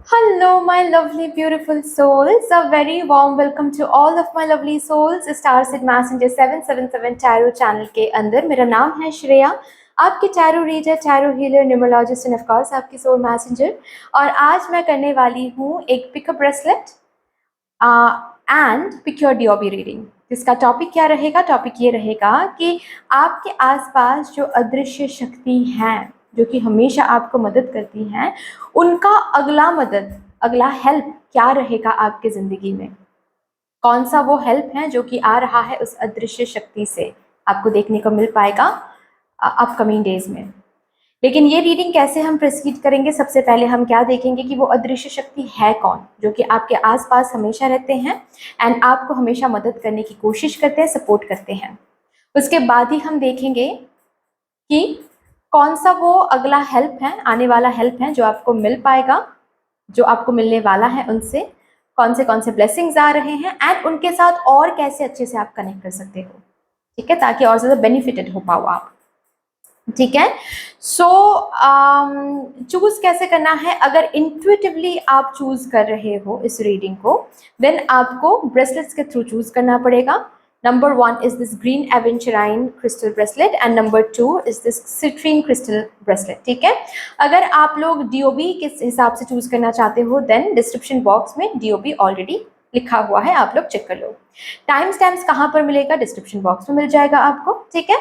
Hello, my lovely, beautiful souls. A very warm welcome to all of my lovely souls. Star Seed Messenger 777 Tarot channel के अंदर मेरा नाम है श्रेया, आपकी tarot reader, tarot healer, numerologist and of course आपकी soul messenger. और आज मैं करने वाली हूँ एक pickup bracelet and pick your DOB reading. जिसका टॉपिक क्या रहेगा? टॉपिक ये रहेगा कि आपके आसपास जो अदृश्य शक्ति हैं, जो कि हमेशा आपको मदद करती हैं, उनका अगला मदद, अगला हेल्प क्या रहेगा आपके ज़िंदगी में। कौन सा वो हेल्प है जो कि आ रहा है उस अदृश्य शक्ति से, आपको देखने को मिल पाएगा अपकमिंग डेज में। लेकिन ये रीडिंग कैसे हम प्रोसीड करेंगे? सबसे पहले हम क्या देखेंगे कि वो अदृश्य शक्ति है कौन, जो कि आपके आसपास हमेशा रहते हैं एंड आपको हमेशा मदद करने की कोशिश करते हैं, सपोर्ट करते हैं। उसके बाद ही हम देखेंगे कि कौन सा वो अगला हेल्प है, आने वाला हेल्प है जो आपको मिल पाएगा, जो आपको मिलने वाला है उनसे। कौन से ब्लेसिंग्स आ रहे हैं एंड उनके साथ और कैसे अच्छे से आप कनेक्ट कर सकते हो, ठीक है, ताकि और ज़्यादा बेनिफिटेड हो पाओ आप। ठीक है। सो चूज कैसे करना है? अगर इंट्यूटिवली आप चूज कर रहे हो इस रीडिंग को, देन आपको ब्रेसलेट्स के थ्रू चूज करना पड़ेगा। Number 1 is this green aventurine crystal bracelet and number 2 is this citrine crystal bracelet. ठीक है। अगर आप लोग डीओबी किस हिसाब से चूज करना चाहते हो, देन डिस्क्रिप्शन बॉक्स में डीओबी ऑलरेडी लिखा हुआ है, आप लोग चेक कर लो। टाइम स्टैम्प्स कहाँ पर मिलेगा? डिस्क्रिप्शन बॉक्स में मिल जाएगा आपको। ठीक है।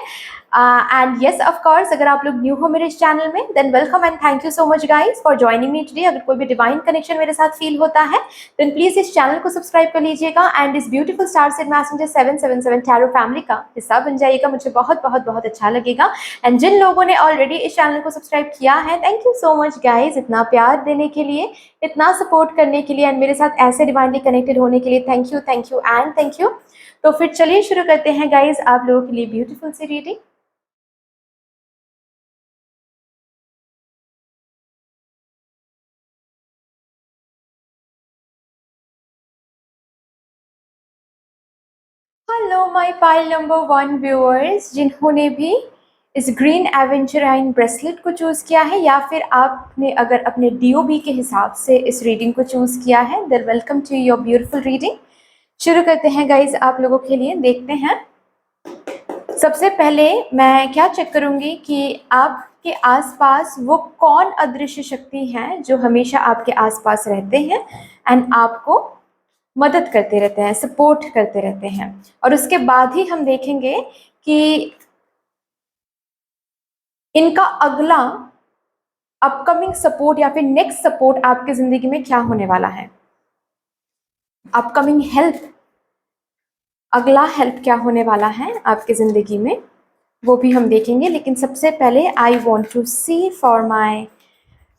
एंड येस ऑफ कोर्स, अगर आप लोग न्यू हो मेरे इस चैनल में, than welcome and thank you so much guys for joining me today. अगर कोई भी डिवाइन कनेक्शन मेरे साथ फील होता है, देन प्लीज इस चैनल को सब्सक्राइब कर लीजिएगा एंड इस beautiful star said messenger 777 tarot family का हिस्सा बन जाइएगा। मुझे बहुत बहुत बहुत अच्छा लगेगा। एंड जिन लोगों ने ऑलरेडी इस चैनल को सब्सक्राइब किया है, thank you so much guys, इतना प्यार देने के लिए, इतना सपोर्ट करने के लिए एंड मेरे साथ ऐसे डिवाइनली कनेक्टेड होने के लिए thank you and thank you. तो फिर चलिए शुरू करते हैं गाइज आप लोगों के लिए ब्यूटीफुल सी reading. Hello my pile number 1 viewers, जिन्होंने भी इस ग्रीन एवेंचराइन ब्रेसलेट को चूज़ किया है या फिर आपने अगर अपने डीओबी के हिसाब से इस रीडिंग को चूज़ किया है, then welcome to your beautiful reading. शुरू करते हैं गाइज आप लोगों के लिए। देखते हैं, सबसे पहले मैं क्या चेक करूंगी कि आपके आसपास वो कौन अदृश्य शक्ति है जो हमेशा आपके आसपास रहते हैं एंड आपको मदद करते रहते हैं, सपोर्ट करते रहते हैं। और उसके बाद ही हम देखेंगे कि इनका अगला अपकमिंग सपोर्ट या फिर नेक्स्ट सपोर्ट आपके जिंदगी में क्या होने वाला है। अपकमिंग हेल्प, अगला हेल्प क्या होने वाला है आपके जिंदगी में, वो भी हम देखेंगे। लेकिन सबसे पहले I want to see for my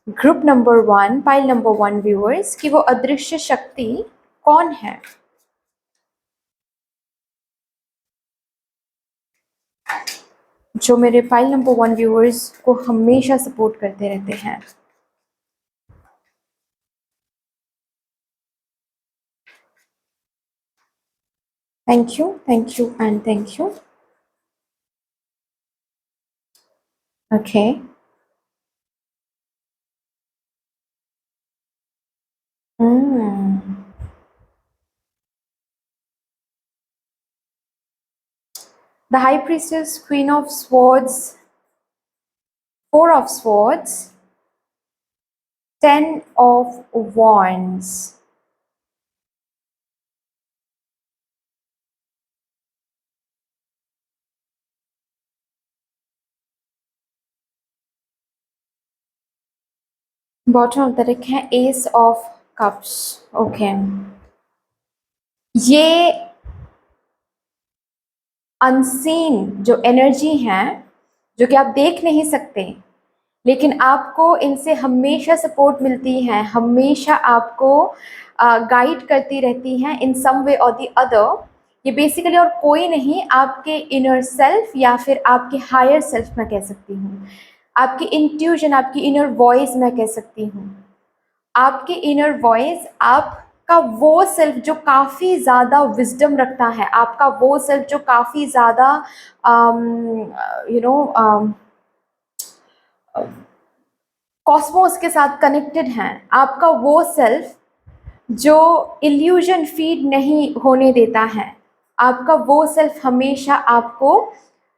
group number 1, pile number 1 viewers, कि वो अदृश्य शक्ति कौन है। जो मेरे पाइल नंबर 1 व्यूअर्स को हमेशा सपोर्ट करते रहते हैं। Thank you and thank you. Okay. The High Priestess, Queen of Swords, Four of Swords, Ten of Wands. Bottom of the deck है एस ऑफ कप्स। ओके, ये अनसीन जो energy है, जो कि आप देख नहीं सकते, लेकिन आपको इनसे हमेशा सपोर्ट मिलती है, हमेशा आपको गाइड करती रहती हैं इन सम वे और द अदर। ये बेसिकली और कोई नहीं, आपके इनर सेल्फ या फिर आपके हायर सेल्फ मैं कह सकती हूँ, आपकी इंट्यूजन, आपकी इनर वॉइस मैं कह सकती हूँ। आपकी इनर वॉइस, आपका वो सेल्फ जो काफ़ी ज़्यादा विजडम रखता है, आपका वो सेल्फ जो काफ़ी ज़्यादा यू नो कॉस्मोस के साथ कनेक्टेड हैं, आपका वो सेल्फ जो इल्यूजन फीड नहीं होने देता है, आपका वो सेल्फ हमेशा आपको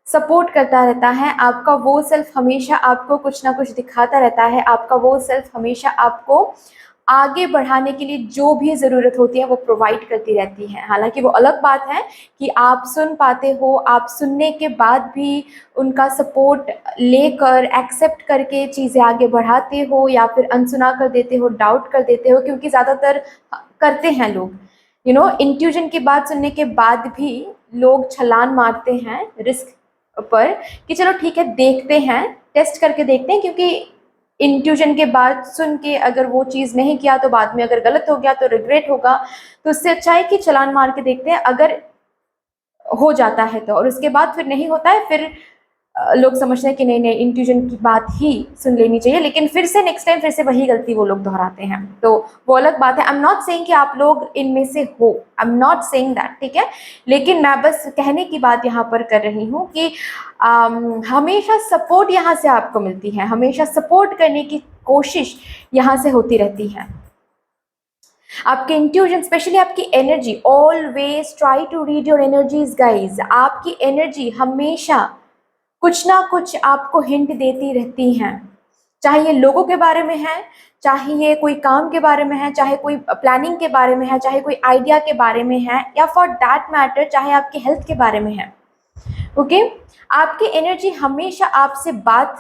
सपोर्ट करता रहता है, आपका वो सेल्फ हमेशा आपको कुछ ना कुछ दिखाता रहता है, आपका वो सेल्फ हमेशा आपको आगे बढ़ाने के लिए जो भी ज़रूरत होती है वो प्रोवाइड करती रहती है। हालांकि वो अलग बात है कि आप सुन पाते हो, आप सुनने के बाद भी उनका सपोर्ट लेकर एक्सेप्ट करके चीज़ें आगे बढ़ाते हो या फिर अनसुना कर देते हो, डाउट कर देते हो, क्योंकि ज़्यादातर करते हैं लोग। इंट्यूजन की बात सुनने के बाद भी लोग छलांग मारते हैं रिस्क पर कि चलो ठीक है, देखते हैं, टेस्ट करके देखते हैं, क्योंकि इंट्यूजन के बाद सुन के अगर वो चीज़ नहीं किया तो बाद में अगर गलत हो गया तो रिग्रेट होगा। तो उससे अच्छा है कि छलांग मार के देखते हैं, अगर हो जाता है तो, और उसके बाद फिर नहीं होता है, फिर लोग समझते हैं कि नहीं नहीं इंट्यूजन की बात ही सुन लेनी चाहिए, लेकिन फिर से नेक्स्ट टाइम फिर से वही गलती वो लोग दोहराते हैं, तो वो अलग बात है। आई एम नॉट सेइंग कि आप लोग इनमें से हो, I am not saying that, ठीक है, लेकिन मैं बस कहने की बात यहाँ पर कर रही हूँ कि हमेशा सपोर्ट यहाँ से आपको मिलती है, हमेशा सपोर्ट करने की कोशिश यहाँ से होती रहती है। आपके इंट्यूजन, स्पेशली आपकी energy, always try to read your energies guys. आपकी एनर्जी हमेशा कुछ ना कुछ आपको हिंट देती रहती हैं, चाहे ये लोगों के बारे में है, चाहे ये कोई काम के बारे में है, चाहे कोई प्लानिंग के बारे में है, चाहे कोई आइडिया के बारे में है, या फॉर दैट मैटर चाहे आपके हेल्थ के बारे में है। ओके, आपकी एनर्जी हमेशा आपसे बात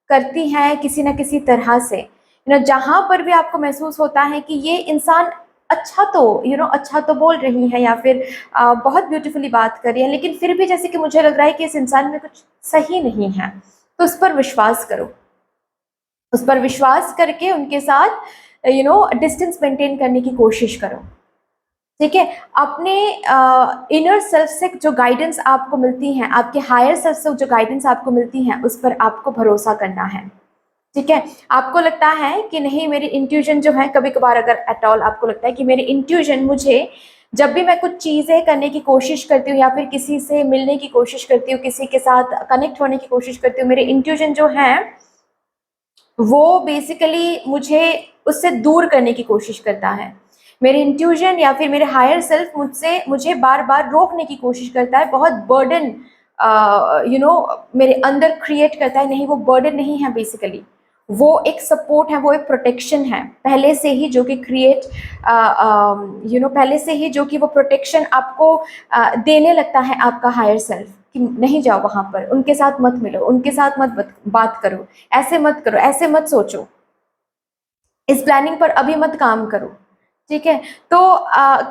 करती है किसी न किसी तरह से। जहाँ पर भी आपको महसूस होता है कि ये इंसान अच्छा तो अच्छा तो बोल रही है, या फिर बहुत ब्यूटीफुली बात कर रही है, लेकिन फिर भी जैसे कि मुझे लग रहा है कि इस इंसान में कुछ सही नहीं है, तो उस पर विश्वास करो, उस पर विश्वास करके उनके साथ डिस्टेंस मेंटेन करने की कोशिश करो। ठीक है, अपने इनर सेल्फ से जो गाइडेंस आपको मिलती है, आपके हायर सेल्फ से जो गाइडेंस आपको मिलती है, उस पर आपको भरोसा करना है। ठीक है, आपको लगता है कि नहीं मेरी इंट्यूजन जो है, कभी कभार अगर एट ऑल आपको लगता है कि मेरी इंट्यूजन मुझे, जब भी मैं कुछ चीज़ें करने की कोशिश करती हूँ या फिर किसी से मिलने की कोशिश करती हूँ, किसी के साथ कनेक्ट होने की कोशिश करती हूँ, मेरे इंट्यूजन जो है वो बेसिकली मुझे उससे दूर करने की कोशिश करता है। मेरे इंट्यूजन या फिर मेरे हायर सेल्फ मुझे बार बार रोकने की कोशिश करता है, बहुत बर्डन मेरे अंदर क्रिएट करता है। नहीं, वो बर्डन नहीं है, बेसिकली वो एक सपोर्ट है, वो एक प्रोटेक्शन है पहले से ही, जो कि क्रिएट पहले से ही जो कि वो प्रोटेक्शन आपको देने लगता है आपका हायर सेल्फ, कि नहीं जाओ वहाँ पर, उनके साथ मत मिलो, उनके साथ मत बात करो, ऐसे मत करो, ऐसे मत सोचो, इस प्लानिंग पर अभी मत काम करो। ठीक है, तो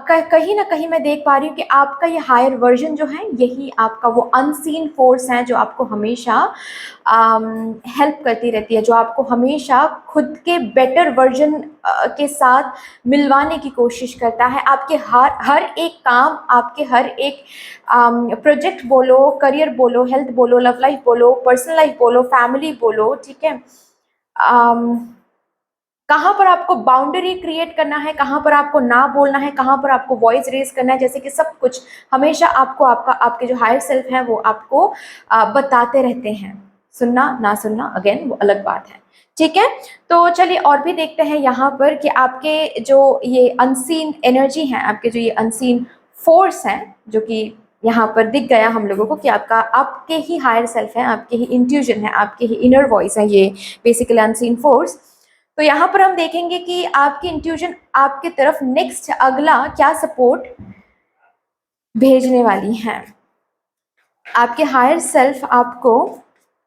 कहीं ना कहीं मैं देख पा रही हूँ कि आपका ये हायर वर्जन जो है, यही आपका वो अनसीन फोर्स है जो आपको हमेशा हेल्प करती रहती है, जो आपको हमेशा खुद के बेटर वर्जन के साथ मिलवाने की कोशिश करता है। आपके हर हर एक काम, आपके हर एक प्रोजेक्ट बोलो, करियर बोलो, हेल्थ बोलो, लव लाइफ बोलो, पर्सनल लाइफ बोलो, फैमिली बोलो, ठीक है, कहाँ पर आपको बाउंड्री क्रिएट करना है, कहाँ पर आपको ना बोलना है, कहाँ पर आपको वॉइस रेज करना है, जैसे कि सब कुछ हमेशा आपको आपके जो हायर सेल्फ है वो आपको बताते रहते हैं। सुनना ना सुनना अगेन वो अलग बात है। ठीक है, तो चलिए और भी देखते हैं यहाँ पर कि आपके जो ये अनसीन एनर्जी है, आपके जो ये अनसीन फोर्स है, जो कि यहाँ पर दिख गया हम लोगों को कि आपके ही हायर सेल्फ है, आपके ही इंट्यूजन है, आपके ही इनर वॉइस है, ये बेसिकली अनसीन फोर्स। तो यहाँ पर हम देखेंगे कि आपकी इंट्यूजन आपकी तरफ नेक्स्ट अगला क्या सपोर्ट भेजने वाली है। आपके हायर सेल्फ आपको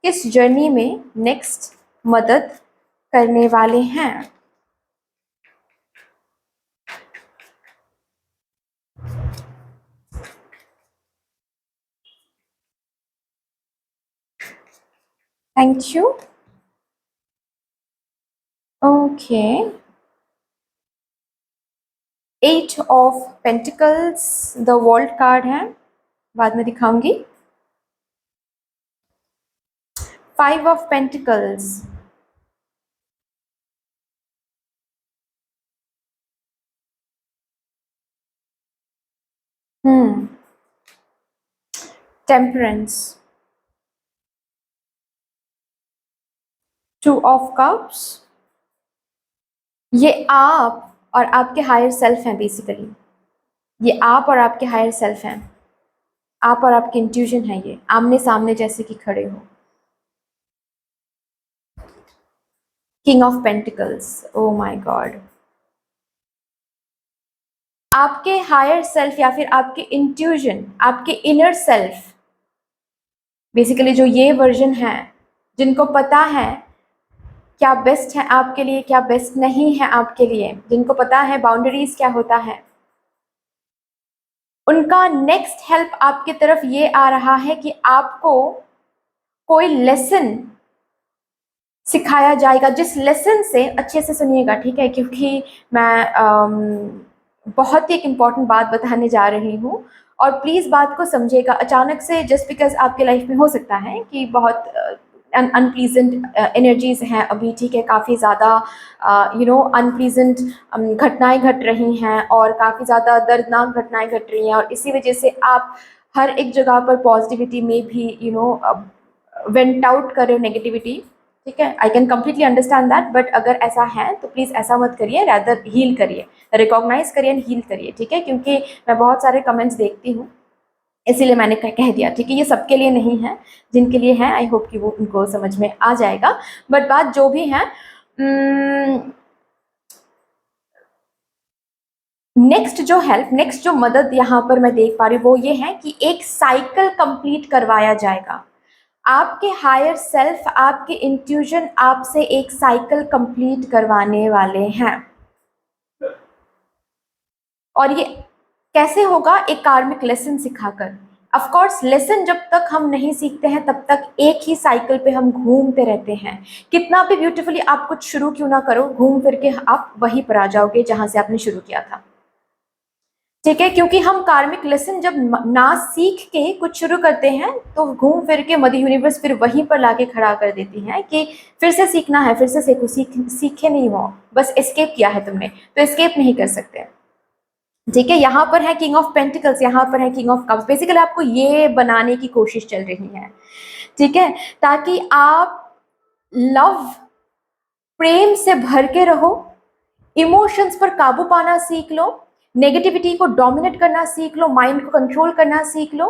किस जर्नी में नेक्स्ट मदद करने वाले हैं। Thank you. Okay, 8 of pentacles the world card है, बाद में दिखाऊंगी। 5 of pentacles, temperance, two of cups, ये आप और आपके हायर सेल्फ हैं बेसिकली, ये आप और आपके हायर सेल्फ हैं, आप और आपकी इंट्यूशन है, ये आमने सामने जैसे कि खड़े हो। King of pentacles, O my God, आपके हायर सेल्फ या फिर आपके इंट्यूशन, आपके इनर सेल्फ, बेसिकली जो ये वर्जन है, जिनको पता है क्या बेस्ट है आपके लिए, क्या बेस्ट नहीं है आपके लिए, जिनको पता है बाउंड्रीज क्या होता है, उनका नेक्स्ट हेल्प आपकी तरफ ये आ रहा है कि आपको कोई लेसन सिखाया जाएगा, जिस लेसन से, अच्छे से सुनिएगा ठीक है, क्योंकि मैं बहुत ही एक इम्पॉर्टेंट बात बताने जा रही हूँ, और प्लीज़ बात को समझिएगा। अचानक से जस्ट बिकॉज आपके लाइफ में हो सकता है कि बहुत अनप्लीजेंट एनर्जीज हैं अभी, ठीक है, काफ़ी ज़्यादा अनप्लीजेंट घटनाएं घट रही हैं, और काफ़ी ज़्यादा दर्दनाक घटनाएं घट रही हैं, और इसी वजह से आप हर एक जगह पर पॉजिटिविटी में भी वेंट आउट कर रहे हो नेगेटिविटी, ठीक है। I can completely understand that, but अगर ऐसा है तो प्लीज़ ऐसा मत करिए, रैदर हील करिए, रिकॉग्नाइज करिए एंड हील करिए, ठीक है, क्योंकि मैं बहुत सारे कमेंट्स देखती हूँ, इसीलिए मैंने कह दिया, ठीक है। ये सबके लिए नहीं है, जिनके लिए है आई होप कि वो उनको समझ में आ जाएगा, बट बात जो भी है, नेक्स्ट जो हेल्प, नेक्स्ट जो मदद यहाँ पर मैं देख पा रही हूँ वो ये है कि एक साइकिल कंप्लीट करवाया जाएगा। आपके हायर सेल्फ, आपके इंट्यूशन आपसे एक साइकिल कंप्लीट करवाने वाले हैं, और ये कैसे होगा? एक कार्मिक लेसन सिखाकर। ऑफ कोर्स लेसन जब तक हम नहीं सीखते हैं तब तक एक ही साइकिल पे हम घूमते रहते हैं, कितना भी ब्यूटीफुली आप कुछ शुरू क्यों ना करो, घूम फिर के आप वहीं पर आ जाओगे जहां से आपने शुरू किया था, ठीक है। क्योंकि हम कार्मिक लेसन जब ना सीख के कुछ शुरू करते हैं तो घूम फिर के मदर यूनिवर्स फिर वहीं पर लाके खड़ा कर देती है कि फिर से सीखना है, फिर से सीखो, सीखे नहीं हो, बस एस्केप किया है तुमने तो एस्केप नहीं कर सकते, ठीक है। यहाँ पर है किंग ऑफ पेंटिकल्स, यहाँ पर है किंग ऑफ कप्स, बेसिकली आपको ये बनाने की कोशिश चल रही है, ठीक है, ताकि आप लव, प्रेम से भर के रहो, इमोशंस पर काबू पाना सीख लो, नेगेटिविटी को डोमिनेट करना सीख लो, माइंड को कंट्रोल करना सीख लो,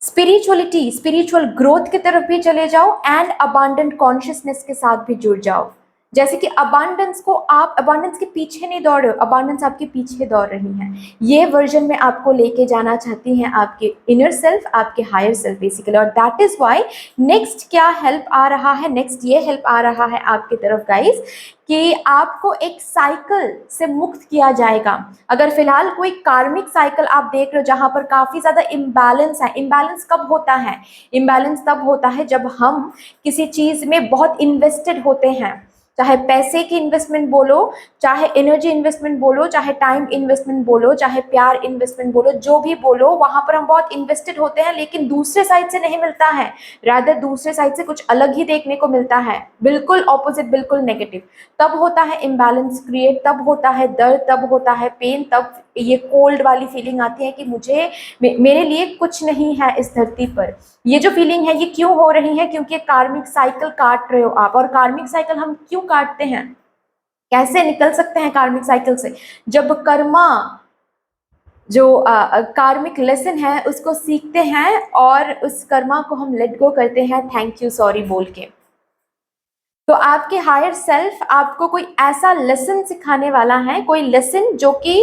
स्पिरिचुअलिटी, स्पिरिचुअल ग्रोथ की तरफ भी चले जाओ, एंड अबांडेंट कॉन्शियसनेस के साथ भी जुड़ जाओ। जैसे कि अबांडेंस को, आप अबांडेंस के पीछे नहीं दौड़ रहे हो, अबांडेंस आपके पीछे दौड़ रही है। ये वर्जन में आपको लेके जाना चाहती हैं आपके इनर सेल्फ, आपके हायर सेल्फ बेसिकली, और दैट इज व्हाई नेक्स्ट क्या हेल्प आ रहा है, नेक्स्ट ये हेल्प आ रहा है आपकी तरफ गाइस, कि आपको एक साइकिल से मुक्त किया जाएगा। अगर फिलहाल कोई कार्मिक साइकिल आप देख रहे हो जहां पर काफी ज्यादा इम्बैलेंस है, इम्बैलेंस कब होता है? इम्बैलेंस तब होता है जब हम किसी चीज में बहुत इन्वेस्टेड होते हैं, चाहे पैसे की इन्वेस्टमेंट बोलो, चाहे एनर्जी इन्वेस्टमेंट बोलो, चाहे टाइम इन्वेस्टमेंट बोलो, चाहे प्यार इन्वेस्टमेंट बोलो, जो भी बोलो, वहां पर हम बहुत इन्वेस्टेड होते हैं, लेकिन दूसरे साइड से नहीं मिलता है, रादर दूसरे साइड से कुछ अलग ही देखने को मिलता है, बिल्कुल ऑपोजिट, बिल्कुल नेगेटिव। तब होता है इम्बैलेंस क्रिएट, तब होता है दर्द, तब होता है पेन, तब ये कोल्ड वाली फीलिंग आती है कि मुझे, मेरे लिए कुछ नहीं है इस धरती पर। ये जो फीलिंग है ये क्यों हो रही है? क्योंकि कार्मिक साइकिल काट रहे हो आप, और कार्मिक साइकिल हम क्यों काटते हैं, कैसे निकल सकते हैं कार्मिक साइकिल से? जब कर्मा, जो कार्मिक लेसन है उसको सीखते हैं और उस कर्मा को हम लेट गो करते हैं थैंक यू सॉरी बोल के। तो आपके हायर सेल्फ आपको कोई ऐसा लेसन सिखाने वाला है, कोई लेसन जो कि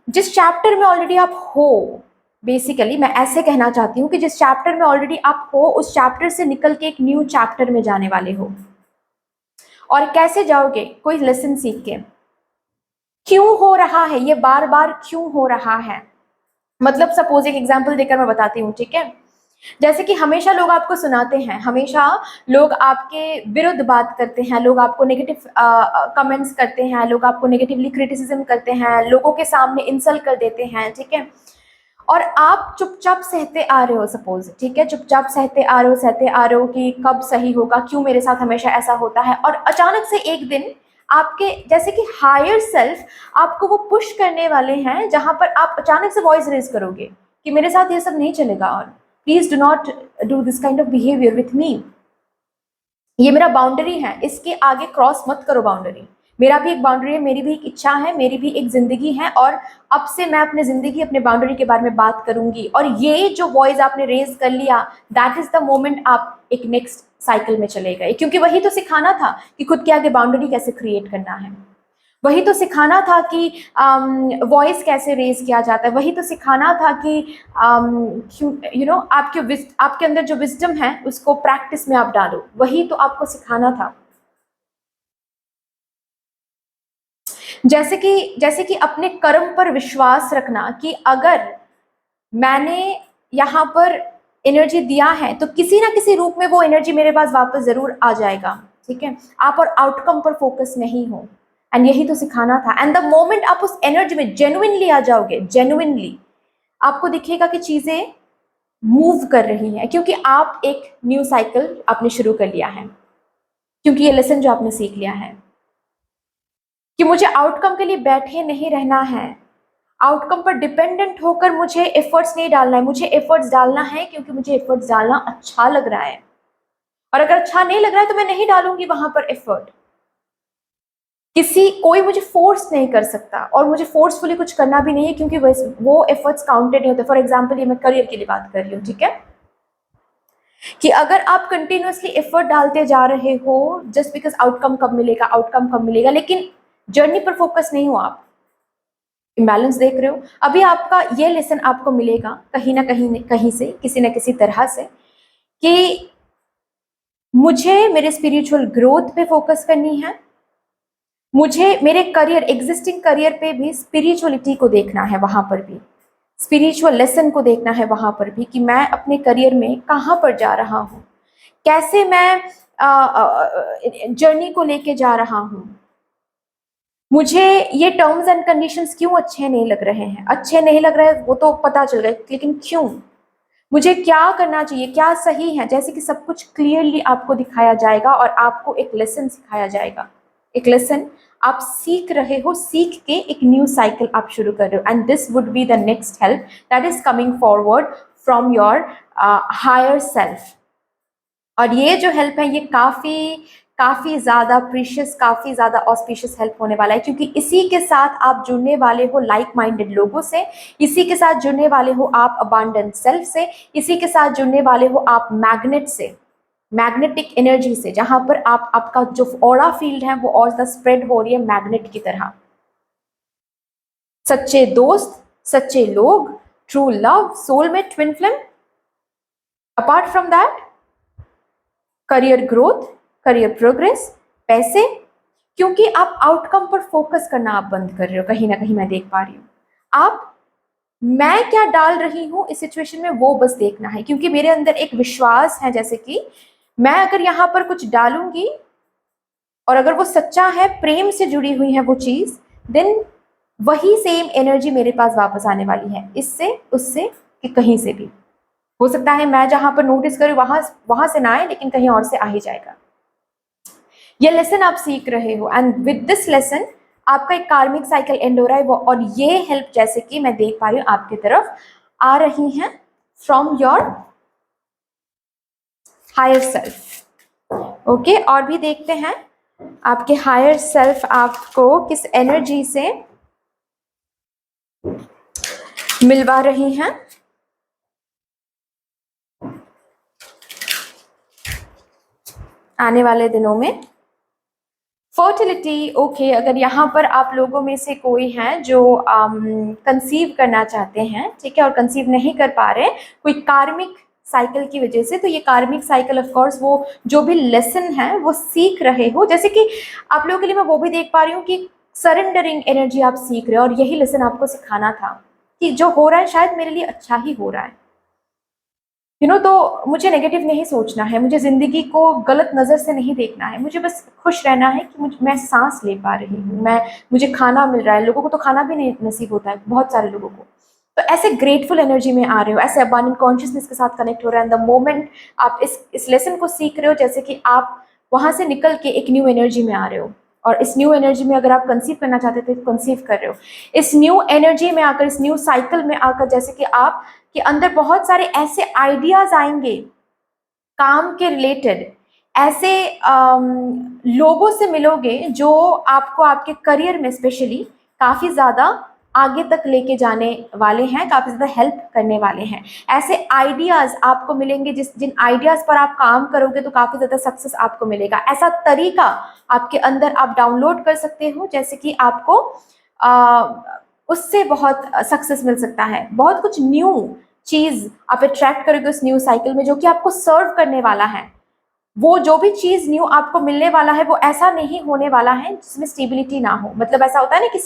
जिस चैप्टर में ऑलरेडी आप हो, बेसिकली मैं ऐसे कहना चाहती हूँ कि जिस चैप्टर में ऑलरेडी आप हो उस चैप्टर से निकल के एक न्यू चैप्टर में जाने वाले हो। और कैसे जाओगे? कोई लेसन सीख के। क्यों हो रहा है ये, बार बार क्यों हो रहा है? मतलब सपोज एक एग्जांपल देकर मैं बताती हूँ, ठीक है। जैसे कि हमेशा लोग आपको सुनाते हैं, हमेशा लोग आपके विरुद्ध बात करते हैं, लोग आपको नेगेटिव कमेंट्स करते हैं, लोग आपको नेगेटिवली क्रिटिसिज्म करते हैं, लोगों के सामने इंसल्ट कर देते हैं, ठीक है। और आप चुपचाप सहते आ रहे हो, सपोज, ठीक है, चुपचाप सहते आ रहे हो, सहते आ रहे हो कि कब सही होगा, क्यों मेरे साथ हमेशा ऐसा होता है। और अचानक से एक दिन आपके जैसे कि हायर सेल्फ आपको वो पुश करने वाले हैं जहां पर आप अचानक से वॉइस रेज करोगे कि मेरे साथ ये सब नहीं चलेगा, और please do not do this kind of behaviour with me. ये मेरा बाउंड्री है, इसके आगे क्रॉस मत करो बाउंड्री। मेरा भी एक बाउंड्री है, मेरी भी एक इच्छा है, मेरी भी एक जिंदगी है, और अब से मैं अपनी जिंदगी, अपने बाउंड्री के बारे में बात करूंगी। और ये जो वॉइस आपने रेज कर लिया, दैट इज द मोमेंट आप एक नेक्स्ट साइकिल में चले गए, क्योंकि वही तो सिखाना था कि खुद के आगे बाउंड्री कैसे क्रिएट करना है, वही तो सिखाना था कि वॉइस कैसे रेज किया जाता है, वही तो सिखाना था कि आपके अंदर जो विजडम है उसको प्रैक्टिस में आप डालो, वही तो आपको सिखाना था। जैसे कि अपने कर्म पर विश्वास रखना कि अगर मैंने यहाँ पर एनर्जी दिया है तो किसी ना किसी रूप में वो एनर्जी मेरे पास वापस जरूर आ जाएगा, ठीक है। आप और आउटकम पर फोकस नहीं हो, एंड यही तो सिखाना था। एंड द मोमेंट आप उस एनर्जी में जेन्युइनली आ जाओगे, जेन्युइनली आपको दिखेगा कि चीजें मूव कर रही हैं, क्योंकि आप एक न्यू साइकिल आपने शुरू कर लिया है, क्योंकि ये लेसन जो आपने सीख लिया है कि मुझे आउटकम के लिए बैठे नहीं रहना है, आउटकम पर डिपेंडेंट होकर मुझे एफर्ट्स नहीं डालना है। मुझे एफर्ट्स डालना है क्योंकि मुझे एफर्ट्स डालना अच्छा लग रहा है, और अगर अच्छा नहीं लग रहा है तो मैं नहीं डालूंगी वहां पर एफर्ट। कोई मुझे फोर्स नहीं कर सकता, और मुझे फोर्सफुली कुछ करना भी नहीं है, क्योंकि वो एफर्ट्स काउंटेड नहीं होते। फॉर एग्जाम्पल, ये मैं करियर के लिए बात कर रही हूँ, ठीक है, कि अगर आप कंटिन्यूअसली एफर्ट डालते जा रहे हो जस्ट बिकॉज आउटकम कब मिलेगा, आउटकम कब मिलेगा, लेकिन जर्नी पर फोकस नहीं हो, आप इम्बैलेंस देख रहे हो। अभी आपका ये लेसन आपको मिलेगा कहीं ना कहीं से, किसी ना किसी तरह से, कि मुझे मेरे स्पिरिचुअल ग्रोथ पे फोकस करनी है, मुझे मेरे करियर, एग्जिस्टिंग करियर पे भी स्पिरिचुअलिटी को देखना है, वहां पर भी स्पिरिचुअल लेसन को देखना है, वहां पर भी कि मैं अपने करियर में कहाँ पर जा रहा हूँ, कैसे मैं जर्नी को लेके जा रहा हूँ, मुझे ये टर्म्स एंड कंडीशंस क्यों अच्छे नहीं लग रहे हैं। अच्छे नहीं लग रहे हैं वो तो पता चल गया, लेकिन क्यों, मुझे क्या करना चाहिए, क्या सही है, जैसे कि सब कुछ क्लियरली आपको दिखाया जाएगा और आपको एक लेसन सिखाया जाएगा। एक लेसन आप सीख रहे हो, सीख के एक न्यू साइकिल आप शुरू कर रहे हो, and this would be the next help that is coming forward from your higher self. और ये जो हेल्प है ये काफी ज्यादा प्रीशियस, काफी ज्यादा ऑस्पिशियस हेल्प होने वाला है, क्योंकि इसी के साथ आप जुड़ने वाले हो लाइक माइंडेड लोगों से, इसी के साथ जुड़ने वाले हो आप अबांडेंट सेल्फ से, इसी के साथ जुड़ने वाले हो आप मैग्नेट से, मैग्नेटिक एनर्जी से, जहां पर आपका जो ऑरा फील्ड है वो और ज्यादा स्प्रेड हो रही है मैग्नेट की तरह। सच्चे दोस्त, सच्चे लोग, true love, soulmate, twin flame. Apart from that, career growth, career progress, पैसे, क्योंकि आप आउटकम पर फोकस करना आप बंद कर रहे हो, कहीं ना कहीं मैं देख पा रही हूँ। आप मैं क्या डाल रही हूँ इस सिचुएशन में वो बस देखना है, क्योंकि मेरे अंदर एक विश्वास है, जैसे कि मैं अगर यहाँ पर कुछ डालूंगी और अगर वो सच्चा है, प्रेम से जुड़ी हुई है वो चीज, देन वही सेम एनर्जी मेरे पास वापस आने वाली है, इससे उससे कि कहीं से भी। हो सकता है मैं जहां पर नोटिस करूँ वहां से ना आए, लेकिन कहीं और से आ ही जाएगा। ये लेसन आप सीख रहे हो, एंड विद दिस लेसन आपका एक कार्मिक साइकिल एंड हो रहा है वो, और ये हेल्प जैसे कि मैं देख पा रही हूँ आपकी तरफ आ रही हैं from your higher self. Okay, और भी देखते हैं आपके हायर सेल्फ आपको किस एनर्जी से मिलवा रही हैं। आने वाले दिनों में फर्टिलिटी, ओके, अगर यहाँ पर आप लोगों में से कोई है जो कंसीव करना चाहते हैं, ठीक है, और कंसीव नहीं कर पा रहे कोई कार्मिक साइकिल की वजह से, तो ये कार्मिक साइकिल ऑफ कोर्स वो जो भी लेसन है वो सीख रहे हो, जैसे कि आप लोगों के लिए मैं वो भी देख पा रही हूँ कि सरेंडरिंग एनर्जी आप सीख रहे हो, और यही लेसन आपको सिखाना था कि जो हो रहा है शायद मेरे लिए अच्छा ही हो रहा है, तो मुझे नेगेटिव नहीं सोचना है, मुझे जिंदगी को गलत नज़र से नहीं देखना है, मुझे बस खुश रहना है कि मैं सांस ले पा रही हूँ, मुझे खाना मिल रहा है। लोगों को तो खाना भी नहीं नसीब होता है, बहुत सारे लोगों को। तो ऐसे ग्रेटफुल एनर्जी में आ रहे हो, ऐसे अबांडेंट कॉन्शियसनेस के साथ कनेक्ट हो रहा है। द मोमेंट आप इस लेसन को सीख रहे हो, जैसे कि आप वहां से निकल के एक न्यू एनर्जी में आ रहे हो, और इस न्यू एनर्जी में अगर आप कंसीव करना चाहते थे तो कंसीव कर रहे हो। इस न्यू एनर्जी में आकर, इस न्यू साइकिल में आकर, जैसे कि आप के अंदर बहुत सारे ऐसे आइडियाज आएंगे काम के रिलेटेड ऐसे लोगों से मिलोगे जो आपको आपके करियर में स्पेशली काफ़ी ज़्यादा आगे तक लेके जाने वाले हैं, काफ़ी ज़्यादा हेल्प करने वाले हैं। ऐसे आइडियाज़ आपको मिलेंगे जिन आइडियाज़ पर आप काम करोगे तो काफ़ी ज़्यादा सक्सेस आपको मिलेगा। ऐसा तरीका आपके अंदर आप डाउनलोड कर सकते हो जैसे कि आपको उससे बहुत सक्सेस मिल सकता है। बहुत कुछ न्यू चीज़ आप अट्रैक्ट करोगे उस न्यू साइकिल में जो कि आपको सर्व करने वाला है। वो जो भी चीज़ न्यू आपको मिलने वाला है वो ऐसा नहीं होने वाला है जिसमें स्टेबिलिटी ना हो। मतलब ऐसा होता है ना कि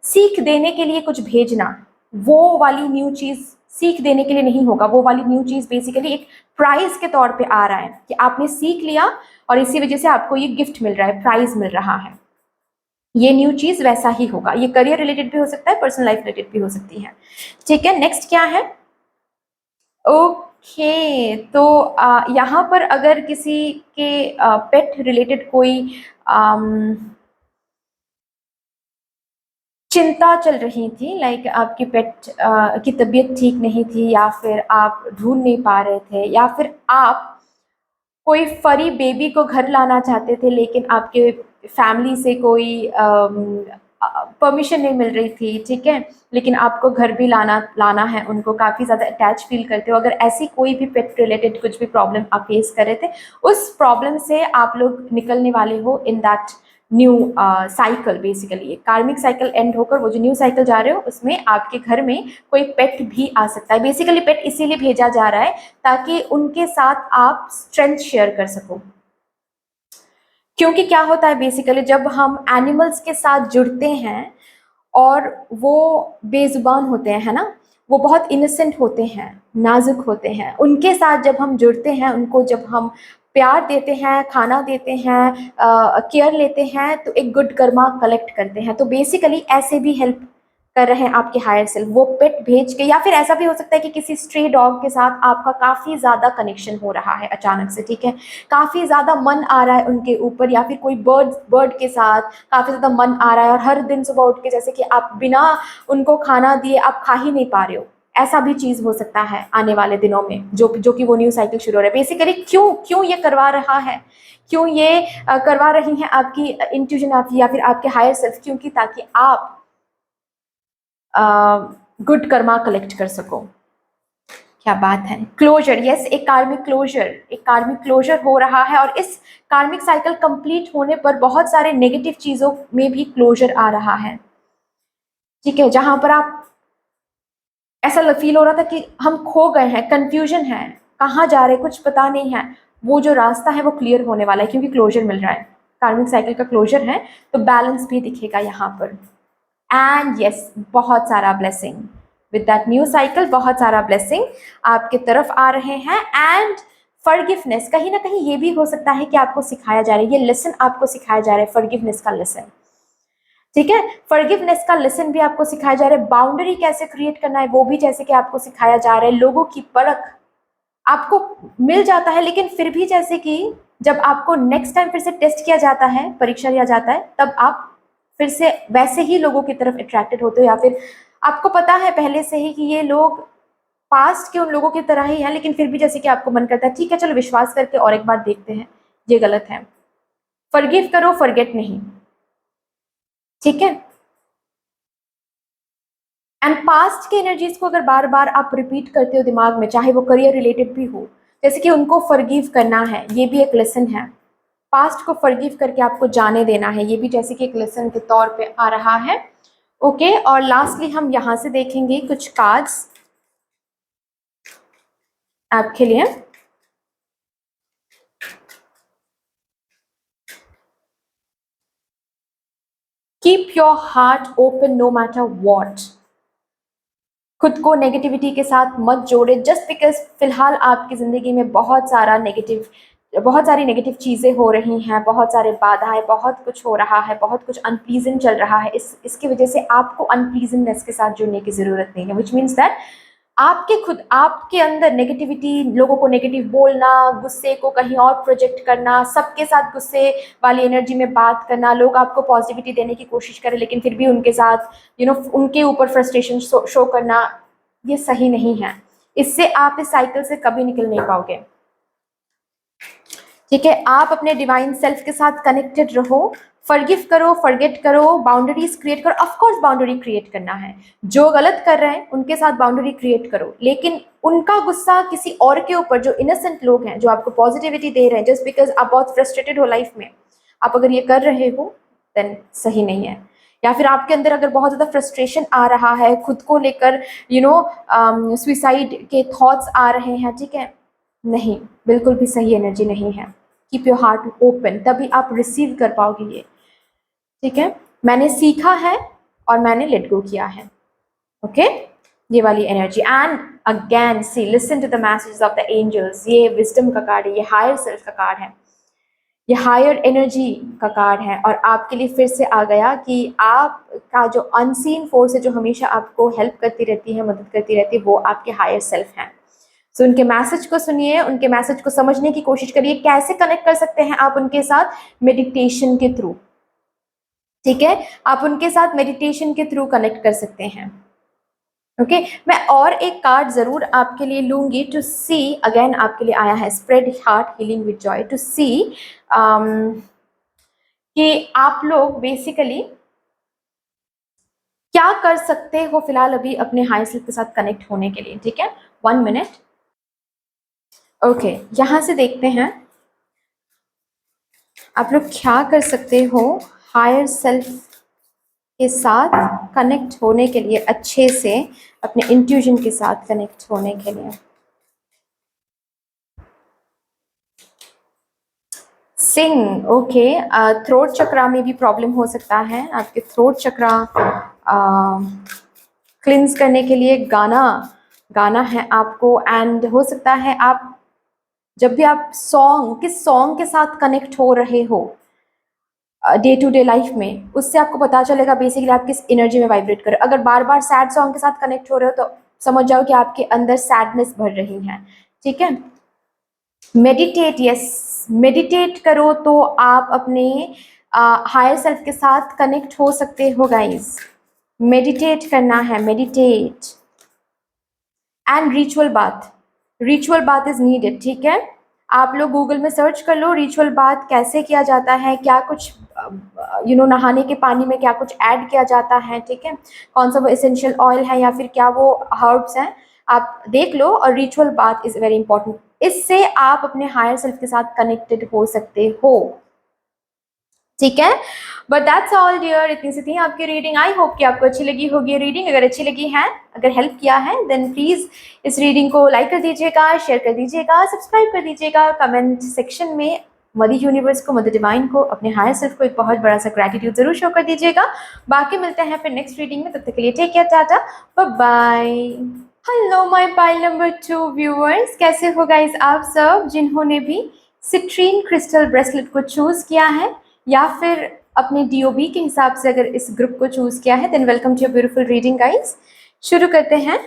सीख देने के लिए कुछ भेजना, वो वाली न्यू चीज़ सीख देने के लिए नहीं होगा। वो वाली न्यू चीज़ बेसिकली एक प्राइज़ के तौर पे आ रहा है कि आपने सीख लिया और इसी वजह से आपको ये गिफ्ट मिल रहा है, प्राइज़ मिल रहा है। ये न्यू चीज़ वैसा ही होगा। ये करियर रिलेटेड भी हो सकता है, पर्सनल लाइफ रिलेटेड भी हो सकती है। ठीक है, नेक्स्ट क्या है? ओके, तो यहाँ पर अगर किसी के पेट रिलेटेड कोई चिंता चल रही थी, लाइक आपकी पेट की तबीयत ठीक नहीं थी, या फिर आप ढूंढ नहीं पा रहे थे, या फिर आप कोई फरी बेबी को घर लाना चाहते थे लेकिन आपके फैमिली से कोई परमिशन नहीं मिल रही थी, ठीक है, लेकिन आपको घर भी लाना लाना है, उनको काफ़ी ज़्यादा अटैच फील करते हो। अगर ऐसी कोई भी पेट रिलेटेड कुछ भी प्रॉब्लम आप फेस कर रहे थे, उस प्रॉब्लम से आप लोग निकलने वाले हो in that new cycle. Basically एक कार्मिक साइकिल एंड होकर वो जो न्यू साइकिल जा रहे हो उसमें आपके घर में कोई पेट भी आ सकता है। बेसिकली पेट इसीलिए भेजा जा रहा है ताकि उनके साथ आप स्ट्रेंथ शेयर कर सको। क्योंकि क्या होता है बेसिकली जब हम एनिमल्स के साथ जुड़ते हैं और वो बेजुबान होते हैं, है ना, वो बहुत इनोसेंट होते हैं, नाजुक होते हैं, उनके साथ जब हम जुड़ते हैं, उनको जब हम प्यार देते हैं, खाना देते हैं, केयर लेते हैं, तो एक गुड कर्मा कलेक्ट करते हैं। तो बेसिकली ऐसे भी हेल्प कर रहे हैं आपके हायर सेल्फ, वो पेट भेज के। या फिर ऐसा भी हो सकता है कि किसी स्ट्रे डॉग के साथ आपका काफ़ी ज़्यादा कनेक्शन हो रहा है अचानक से, ठीक है, काफ़ी ज़्यादा मन आ रहा है उनके ऊपर, या फिर कोई बर्ड के साथ काफ़ी ज़्यादा मन आ रहा है और हर दिन सुबह उठ के जैसे कि आप बिना उनको खाना दिए आप खा ही नहीं पा रहे हो। ऐसा भी चीज़ हो सकता है आने वाले दिनों में, जो कि वो न्यू साइकिल शुरू हो रहा है। बेसिकली क्यों क्यों ये करवा रहा है, क्यों ये करवा रही हैं आपकी इंट्यूजन आप या फिर आपके हायर सेल्फ, क्योंकि ताकि आप गुड कर्मा कलेक्ट कर सको। क्या बात है, क्लोजर, यस, एक कार्मिक क्लोजर हो रहा है। और इस कार्मिक साइकिल कंप्लीट होने पर बहुत सारे नेगेटिव चीजों में भी क्लोजर आ रहा है, ठीक है, जहां पर आप ऐसा फील हो रहा था कि हम खो गए हैं, कंफ्यूजन है, कहाँ जा रहे कुछ पता नहीं है, वो जो रास्ता है वो क्लियर होने वाला है क्योंकि क्लोजर मिल रहा है, कार्मिक साइकिल का क्लोजर है। तो बैलेंस भी दिखेगा यहाँ पर। एंड यस, बहुत सारा blessing with that new cycle, बहुत सारा ब्लेसिंग आपके तरफ आ रहे हैं। एंड फॉरगिवनेस, कहीं ना कहीं ये भी हो सकता है कि आपको सिखाया जा रहा है, ये लेसन आपको सिखाया जा रहा है, फॉरगिवनेस का लेसन, ठीक है, फॉरगिवनेस का लेसन भी आपको सिखाया जा रहा है। बाउंड्री कैसे क्रिएट करना है वो भी जैसे कि आपको सिखाया जा रहा है। लोगों की परख आपको मिल जाता है, लेकिन फिर भी जैसे कि जब आपको नेक्स्ट टाइम फिर से टेस्ट किया जाता है, परीक्षा लिया जाता है, तब आप फिर से वैसे ही लोगों की तरफ अट्रैक्टेड होते हो, या फिर आपको पता है पहले से ही कि ये लोग पास्ट के उन लोगों की तरह ही हैं, लेकिन फिर भी जैसे कि आपको मन करता है ठीक है चलो विश्वास करके और एक बार देखते हैं, ये गलत है। फॉरगिव करो, फॉरगेट नहीं, ठीक है। एंड पास्ट की एनर्जीज को अगर बार बार आप रिपीट करते हो दिमाग में, चाहे वो करियर रिलेटेड भी हो, जैसे कि उनको फॉरगिव करना है, ये भी एक लेसन है। पास्ट को फॉरगिव करके आपको जाने देना है, ये भी जैसे कि एक लेसन के तौर पे आ रहा है। ओके, और लास्टली हम यहाँ से देखेंगे कुछ कार्ड्स आपके लिए। Keep your heart open no matter what. खुद को नेगेटिविटी के साथ मत जोड़े जस्ट बिकॉज फिलहाल आपकी ज़िंदगी में बहुत सारी नेगेटिव चीज़ें हो रही हैं, बहुत सारे बाधाएं, बहुत कुछ हो रहा है, बहुत कुछ अनप्लीजेंट चल रहा है। इसकी वजह से आपको अनप्लीजेंटनेस के साथ जुड़ने की ज़रूरत नहीं है, विच मीन्स दैट आपके अंदर नेगेटिविटी, लोगों को नेगेटिव बोलना, गुस्से को कहीं और प्रोजेक्ट करना, सबके साथ गुस्से वाली एनर्जी में बात करना, लोग आपको पॉजिटिविटी देने की कोशिश करें लेकिन फिर भी उनके साथ उनके ऊपर फ्रस्ट्रेशन शो करना, ये सही नहीं है। इससे आप इस साइकिल से कभी निकल नहीं पाओगे, ठीक है, आप अपने डिवाइन सेल्फ के साथ कनेक्टेड रहो, फॉरगिव करो, फॉरगेट करो, बाउंड्रीज क्रिएट करो। ऑफ कोर्स बाउंड्री क्रिएट करना है, जो गलत कर रहे हैं उनके साथ बाउंड्री क्रिएट करो, लेकिन उनका गुस्सा किसी और के ऊपर, जो इनोसेंट लोग हैं, जो आपको पॉजिटिविटी दे रहे हैं, जस्ट बिकॉज आप बहुत फ्रस्ट्रेटेड हो लाइफ में, आप अगर ये कर रहे हो देन सही नहीं है। या फिर आपके अंदर अगर बहुत ज़्यादा फ्रस्ट्रेशन आ रहा है, खुद को लेकर सुइसाइड के थॉट्स आ रहे हैं, ठीक है, नहीं, बिल्कुल भी सही एनर्जी नहीं है। कीप योर हार्ट ओपन, तभी आप रिसीव कर पाओगे ये, ठीक है। मैंने सीखा है और मैंने लेट गो किया है, ओके, ये वाली energy. And again see, listen to the messages of the angels. ये विजडम का कार्ड है, ये हायर सेल्फ का कार्ड है, ये हायर एनर्जी का कार्ड है, और आपके लिए फिर से आ गया कि आपका जो अनसीन फोर्स है, जो हमेशा आपको हेल्प करती रहती है, मदद करती रहती है, वो आपके हायर सेल्फ हैं। सो उनके मैसेज को सुनिए, उनके मैसेज को समझने की कोशिश करिए। कैसे कनेक्ट कर सकते हैं आप उनके साथ? मेडिटेशन के थ्रू, ठीक है, आप उनके साथ मेडिटेशन के थ्रू कनेक्ट कर सकते हैं, ओके। मैं और एक कार्ड जरूर आपके लिए लूंगी टू सी, अगेन आपके लिए आया है spread heart healing with joy, to see कि आप लोग बेसिकली क्या कर सकते हो फिलहाल अभी अपने हाई सेल्फ के साथ कनेक्ट होने के लिए, ठीक है। 1 मिनट, ओके, यहाँ से देखते हैं आप लोग क्या कर सकते हो हायर सेल्फ के साथ कनेक्ट होने के लिए, अच्छे से अपने इंट्यूजन के साथ कनेक्ट होने के लिए। सिंग, ओके, थ्रोट चक्रा में भी प्रॉब्लम हो सकता है, आपके थ्रोट चक्रा क्लिंस करने के लिए गाना गाना है आपको। एंड हो सकता है आप जब भी आप किस सॉन्ग के साथ कनेक्ट हो रहे हो डे टू डे लाइफ में, उससे आपको पता चलेगा बेसिकली आप किस एनर्जी में वाइब्रेट करें। अगर बार बार सैड सॉन्ग के साथ कनेक्ट हो रहे हो तो समझ जाओ कि आपके अंदर सैडनेस भर रही है, ठीक है। मेडिटेट, यस, मेडिटेट करो तो आप अपने हायर सेल्फ के साथ कनेक्ट हो सकते हो गाइस। मेडिटेट करना है, meditate. And ritual bath is needed, ठीक है। आप लोग गूगल में सर्च कर लो रिचुअल बाथ कैसे किया जाता है, क्या कुछ नहाने के पानी में क्या कुछ ऐड किया जाता है, ठीक है, कौन सा वो एसेंशियल ऑयल है या फिर क्या वो हर्ब्स हैं, आप देख लो। और ritual bath is very important, इससे आप अपने हायर सेल्फ के साथ कनेक्टेड हो सकते हो, ठीक है। बट दैट्स ऑल डियर, इतनी सी थी आपकी रीडिंग। आई होप कि आपको अच्छी लगी होगी रीडिंग। अगर अच्छी लगी है, अगर हेल्प किया है, देन प्लीज़ इस रीडिंग को लाइक कर दीजिएगा, शेयर कर दीजिएगा, सब्सक्राइब कर दीजिएगा। कमेंट सेक्शन में मदर यूनिवर्स को, मदर डिवाइन को, अपने हायर सेल्फ को एक बहुत बड़ा सा ग्रैटिट्यूड जरूर शो कर दीजिएगा। बाकी मिलते हैं फिर नेक्स्ट रीडिंग में, तब तक के लिए take care, tata, bye bye. Hello my pile number 2 viewers, कैसे हो गाइस आप सब? जिन्होंने भी सिट्रीन क्रिस्टल ब्रेसलेट को चूज किया है या फिर अपने डीओबी के हिसाब से अगर इस ग्रुप को चूज किया है, then welcome to your beautiful reading guys. शुरू करते हैं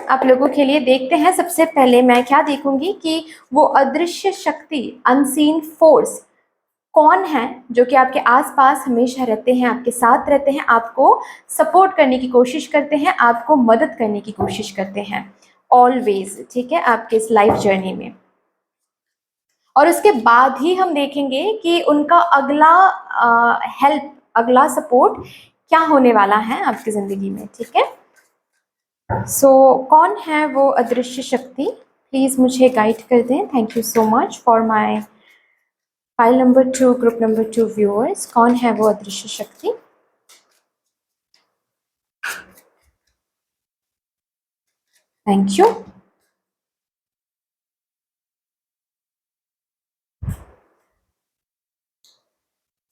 आप लोगों के लिए। देखते हैं सबसे पहले मैं क्या देखूंगी कि वो अदृश्य शक्ति, अनसीन फोर्स कौन है जो कि आपके आसपास हमेशा रहते हैं, आपके साथ रहते हैं, आपको सपोर्ट करने की कोशिश करते हैं, आपको मदद करने की कोशिश करते हैं ऑलवेज, ठीक है, आपके इस लाइफ जर्नी में। और उसके बाद ही हम देखेंगे कि उनका अगला हेल्प, अगला सपोर्ट क्या होने वाला है आपकी ज़िंदगी में, ठीक है। सो कौन है वो अदृश्य शक्ति, प्लीज़ मुझे गाइड कर दें। Thank you so much for my file number 2 group number 2 viewers. कौन है वो अदृश्य शक्ति? Thank you.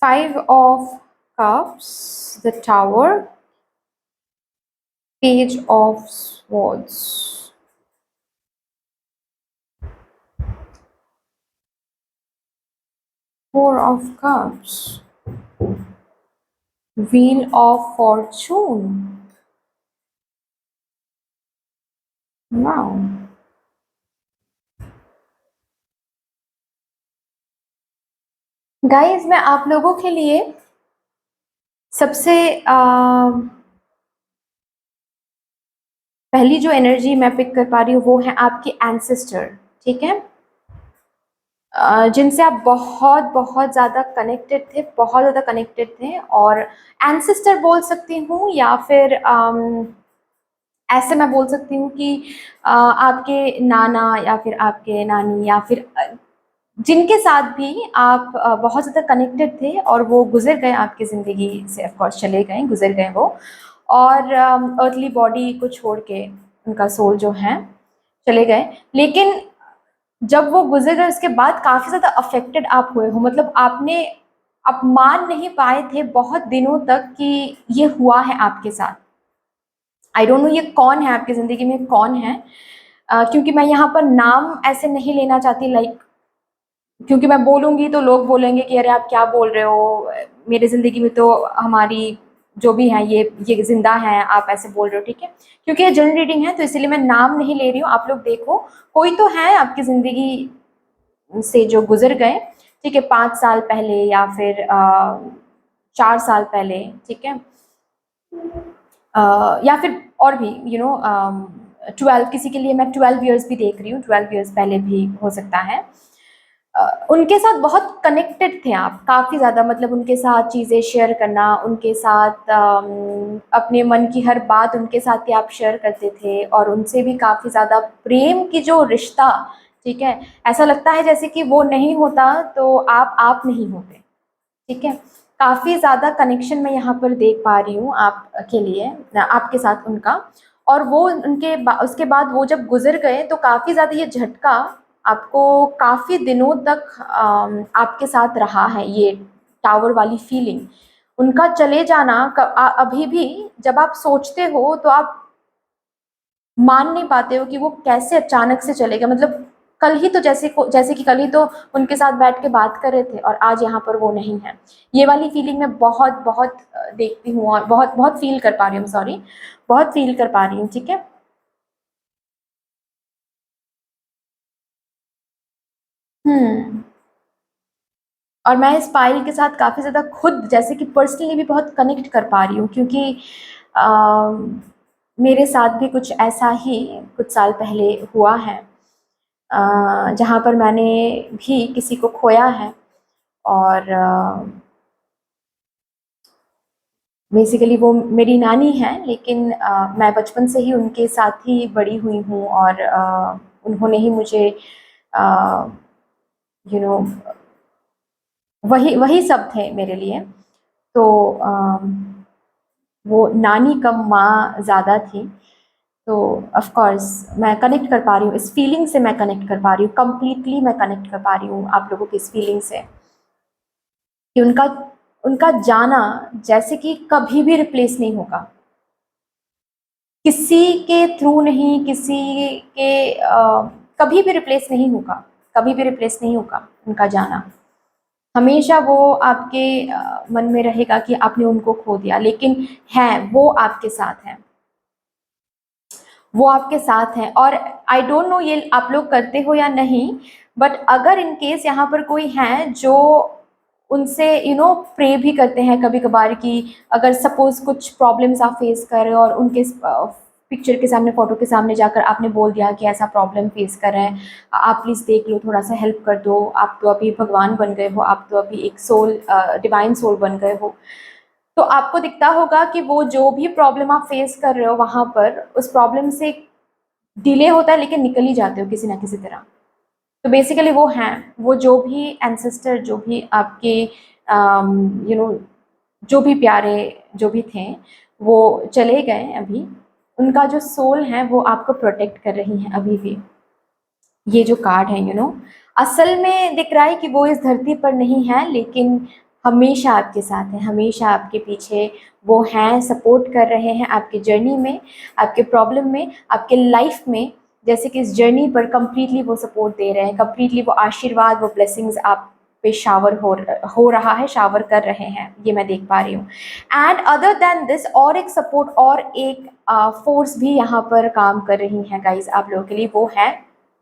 Five of Cups, the Tower, Page of Swords, Four of Cups, Wheel of Fortune. Wow. Guys, मैं आप लोगों के लिए सबसे पहली जो एनर्जी मैं पिक कर पा रही हूँ वो है आपकी एंसेस्टर, ठीक है। जिनसे आप बहुत बहुत ज़्यादा कनेक्टेड थे, बहुत ज़्यादा कनेक्टेड थे, और एंसेस्टर बोल सकती हूँ, या फिर ऐसे मैं बोल सकती हूँ कि आपके नाना या फिर आपके नानी, या फिर जिनके साथ भी आप बहुत ज़्यादा कनेक्टेड थे, और वो गुज़र गए आपकी ज़िंदगी से, ऑफ कोर्स चले गए, गुज़र गए वो, और अर्थली बॉडी को छोड़ के उनका सोल जो है चले गए। लेकिन जब वो गुज़र गए उसके बाद काफ़ी ज़्यादा अफ़ेक्टेड आप हुए हो, मतलब आप मान नहीं पाए थे बहुत दिनों तक कि ये हुआ है आपके साथ। आई डोंट नो ये कौन है आपकी ज़िंदगी में, कौन है? क्योंकि मैं यहाँ पर नाम ऐसे नहीं लेना चाहती, लाइक क्योंकि मैं बोलूँगी तो लोग बोलेंगे कि अरे आप क्या बोल रहे हो? मेरी ज़िंदगी में तो हमारी जो भी है ये ज़िंदा हैं, आप ऐसे बोल रहे हो, ठीक है? क्योंकि ये जनरल रीडिंग है तो इसीलिए मैं नाम नहीं ले रही हूँ, आप लोग देखो, कोई तो है आपकी ज़िंदगी से जो गुज़र गए, ठीक है? 5 साल पहले या फिर 4 साल पहले, ठीक है? या फिर और भी 12, किसी के लिए मैं 12 इयर्स भी देख रही हूँ, 12 इयर्स पहले भी हो सकता है। उनके साथ बहुत कनेक्टेड थे आप, काफ़ी ज़्यादा, मतलब उनके साथ चीज़ें शेयर करना, उनके साथ अपने मन की हर बात उनके साथ ही आप शेयर करते थे, और उनसे भी काफ़ी ज़्यादा प्रेम की जो रिश्ता, ठीक है? ऐसा लगता है जैसे कि वो नहीं होता तो आप नहीं होते, ठीक है? काफ़ी ज़्यादा कनेक्शन मैं यहाँ पर देख पा रही हूँ आपके लिए, आपके साथ उनका। और वो उसके बाद वो जब गुज़र गए तो काफ़ी ज़्यादा ये झटका आपको काफ़ी दिनों तक आपके साथ रहा है, ये टावर वाली फीलिंग। उनका चले जाना अभी भी जब आप सोचते हो तो आप मान नहीं पाते हो कि वो कैसे अचानक से चले गए, मतलब कल ही तो जैसे कि कल ही तो उनके साथ बैठ के बात कर रहे थे, और आज यहाँ पर वो नहीं है। ये वाली फीलिंग मैं बहुत बहुत देखती हूँ, और बहुत बहुत फील कर पा रही हूँ, सॉरी, बहुत फील कर पा रही हूँ, ठीक है? हम्म। और मैं इस फाइल के साथ काफ़ी ज़्यादा खुद जैसे कि पर्सनली भी बहुत कनेक्ट कर पा रही हूँ, क्योंकि मेरे साथ भी कुछ ऐसा ही कुछ साल पहले हुआ है, जहाँ पर मैंने भी किसी को खोया है। और बेसिकली वो मेरी नानी हैं, लेकिन मैं बचपन से ही उनके साथ ही बड़ी हुई हूँ, और उन्होंने ही मुझे यू नो वही वही सब थे मेरे लिए। तो वो नानी कम माँ ज़्यादा थी। तो ऑफ कोर्स मैं कनेक्ट कर पा रही हूँ, इस फीलिंग से मैं कनेक्ट कर पा रही हूँ, कंप्लीटली मैं कनेक्ट कर पा रही हूँ आप लोगों की इस फीलिंग से, कि उनका उनका जाना जैसे कि कभी भी रिप्लेस नहीं होगा, किसी के थ्रू नहीं, किसी के कभी भी रिप्लेस नहीं होगा, कभी भी रिप्लेस नहीं होगा उनका जाना। हमेशा वो आपके मन में रहेगा कि आपने उनको खो दिया, लेकिन है वो आपके साथ हैं, वो आपके साथ हैं। और आई डोंट नो ये आप लोग करते हो या नहीं, बट अगर इन केस यहाँ पर कोई है जो उनसे प्रे भी करते हैं कभी कभार, कि अगर सपोज कुछ प्रॉब्लम्स आप फेस कर रहे हो, और उनके पिक्चर के सामने, फोटो के सामने जाकर आपने बोल दिया कि ऐसा प्रॉब्लम फेस कर रहे हैं, आप प्लीज़ देख लो, थोड़ा सा हेल्प कर दो, आप तो अभी भगवान बन गए हो, आप तो अभी एक सोल, डिवाइन सोल बन गए हो, तो आपको दिखता होगा कि वो जो भी प्रॉब्लम आप फेस कर रहे हो वहाँ पर, उस प्रॉब्लम से डिले होता है लेकिन निकल ही जाते हो किसी ना किसी तरह। तो बेसिकली वो हैं, वो जो भी एंसेस्टर, जो भी आपके यू नो जो भी प्यारे जो भी थे, वो चले गए अभी। उनका जो सोल है वो आपको प्रोटेक्ट कर रही हैं अभी भी। ये जो कार्ड है असल में दिख रहा है कि वो इस धरती पर नहीं है, लेकिन हमेशा आपके साथ है, हमेशा आपके पीछे वो हैं, सपोर्ट कर रहे हैं आपकी जर्नी में, आपके प्रॉब्लम में, आपके लाइफ में। जैसे कि इस जर्नी पर कंप्लीटली वो सपोर्ट दे रहे हैं, कंप्लीटली वो आशीर्वाद, वो ब्लेसिंग्स आप पे शावर हो रहा है, शावर कर रहे हैं, ये मैं देख पा रही हूँ। एंड अदर देन दिस, और एक सपोर्ट और एक फोर्स भी यहाँ पर काम कर रही हैं गाइज आप लोगों के लिए, वो है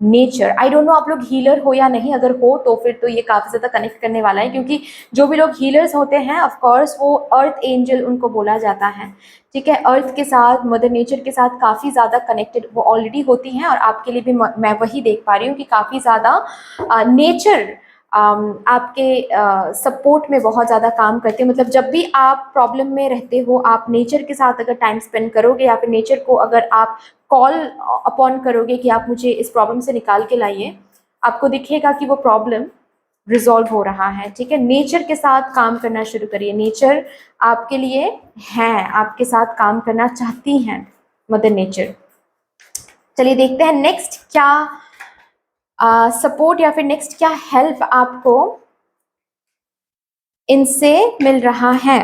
नेचर। आई डोंट नो आप लोग हीलर हो या नहीं, अगर हो तो फिर तो ये काफ़ी ज़्यादा कनेक्ट करने वाला है, क्योंकि जो भी लोग हीलर्स होते हैं ऑफ कोर्स वो अर्थ एंजल उनको बोला जाता है, ठीक है। अर्थ के साथ, मदर नेचर के साथ काफ़ी ज़्यादा कनेक्टेड वो ऑलरेडी होती हैं, और आपके लिए भी मैं वही देख पा रही हूँ कि काफ़ी ज़्यादा नेचर आपके सपोर्ट में बहुत ज़्यादा काम करते हैं। मतलब जब भी आप प्रॉब्लम में रहते हो, आप नेचर के साथ अगर टाइम स्पेंड करोगे, या फिर नेचर को अगर आप कॉल अपॉन करोगे कि आप मुझे इस प्रॉब्लम से निकाल के लाइए, आपको दिखेगा कि वो प्रॉब्लम रिजॉल्व हो रहा है, ठीक है। नेचर के साथ काम करना शुरू करिए, नेचर आपके लिए है, आपके साथ काम करना चाहती हैं मदर नेचर। चलिए देखते हैं नेक्स्ट क्या सपोर्ट या फिर नेक्स्ट क्या हेल्प आपको इनसे मिल रहा है।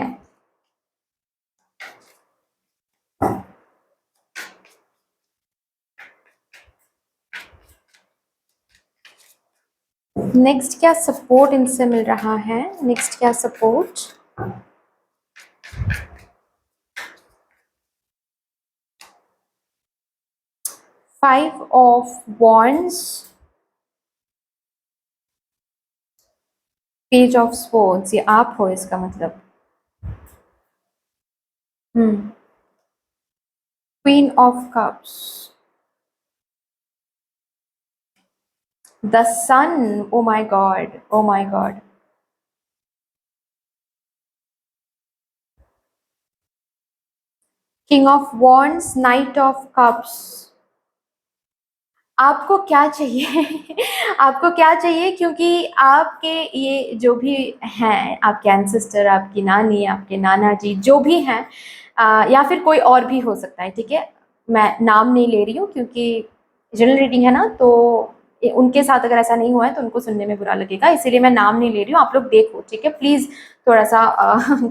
नेक्स्ट क्या सपोर्ट इनसे मिल रहा है, नेक्स्ट क्या support. 5 of wands, page of swords, ये आप हो इसका मतलब। Queen of cups, the sun, oh my god, oh my god. King of wands, knight of cups. आपको क्या चाहिए आपको क्या चाहिए, क्योंकि आपके ये जो भी हैं, आपके एंसेस्टर, आपकी नानी, आपके नाना जी, जो भी हैं, या फिर कोई और भी हो सकता है, ठीक है। मैं नाम नहीं ले रही हूँ क्योंकि जनरल रीडिंग है ना, तो उनके साथ अगर ऐसा नहीं हुआ है तो उनको सुनने में बुरा लगेगा, इसीलिए मैं नाम नहीं ले रही हूँ। आप लोग देखो, ठीक है, प्लीज़ थोड़ा सा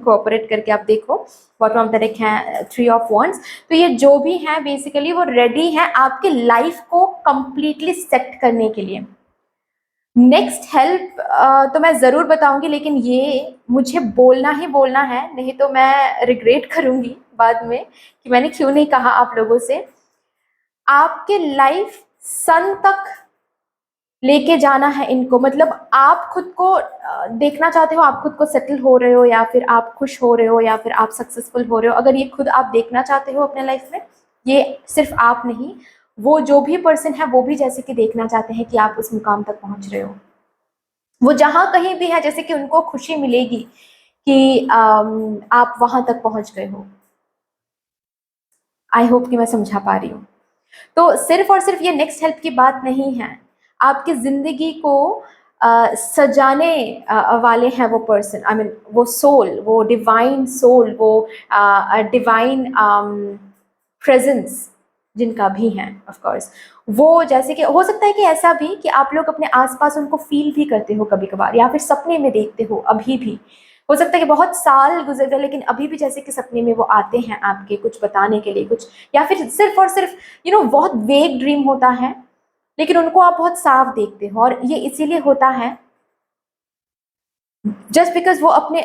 कोऑपरेट करके आप देखो। बॉटम ऑफ द डेक है 3 ऑफ वॉन्ड्स। तो ये जो भी हैं बेसिकली वो रेडी हैं आपके लाइफ को कंप्लीटली सेट करने के लिए। नेक्स्ट हेल्प तो मैं ज़रूर बताऊंगी, लेकिन ये मुझे बोलना ही बोलना है, नहीं तो मैं रिग्रेट करूंगी बाद में कि मैंने क्यों नहीं कहा आप लोगों से। आपके लाइफ सन तक लेके जाना है इनको। मतलब आप खुद को देखना चाहते हो, आप खुद को सेटल हो रहे हो, या फिर आप खुश हो रहे हो, या फिर आप सक्सेसफुल हो रहे हो, अगर ये खुद आप देखना चाहते हो अपने लाइफ में, ये सिर्फ आप नहीं, वो जो भी पर्सन है वो भी जैसे कि देखना चाहते हैं कि आप उस मुकाम तक पहुंच रहे हो। वो जहाँ कहीं भी है, जैसे कि उनको खुशी मिलेगी कि आप वहां तक पहुंच गए हो। आई होप कि मैं समझा पा रही हूँ। तो सिर्फ और सिर्फ ये नेक्स्ट हेल्प की बात नहीं है, आपकी ज़िंदगी को सजाने वाले हैं वो पर्सन, आई मीन वो सोल, वो डिवाइन सोल, वो डिवाइन प्रेजेंस जिनका भी हैं ऑफ कोर्स। वो जैसे कि हो सकता है कि ऐसा भी कि आप लोग अपने आसपास उनको फील भी करते हो कभी कभार, या फिर सपने में देखते हो, अभी भी हो सकता है कि बहुत साल गुजर गए लेकिन अभी भी जैसे कि सपने में वो आते हैं आपके कुछ बताने के लिए, कुछ, या फिर सिर्फ और सिर्फ बहुत वेग ड्रीम होता है, लेकिन उनको आप बहुत साफ देखते हो। और ये इसीलिए होता है जस्ट बिकॉज वो अपने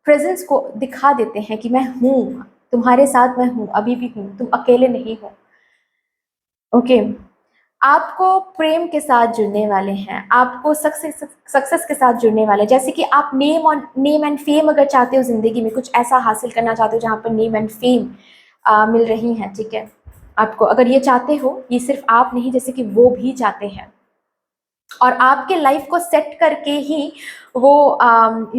प्रेजेंस को दिखा देते हैं कि मैं हूँ, तुम्हारे साथ मैं हूँ, अभी भी हूँ, तुम अकेले नहीं हो। ओके, आपको प्रेम के साथ जुड़ने वाले हैं, आपको सक्सेस के साथ जुड़ने वाले हैं। जैसे कि आप नेम एंड फेम अगर चाहते हो, ज़िंदगी में कुछ ऐसा हासिल करना चाहते हो जहाँ पर नेम एंड फेम मिल रही हैं, ठीक है। आपको अगर ये चाहते हो, ये सिर्फ आप नहीं, जैसे कि वो भी चाहते हैं, और आपके लाइफ को सेट करके ही वो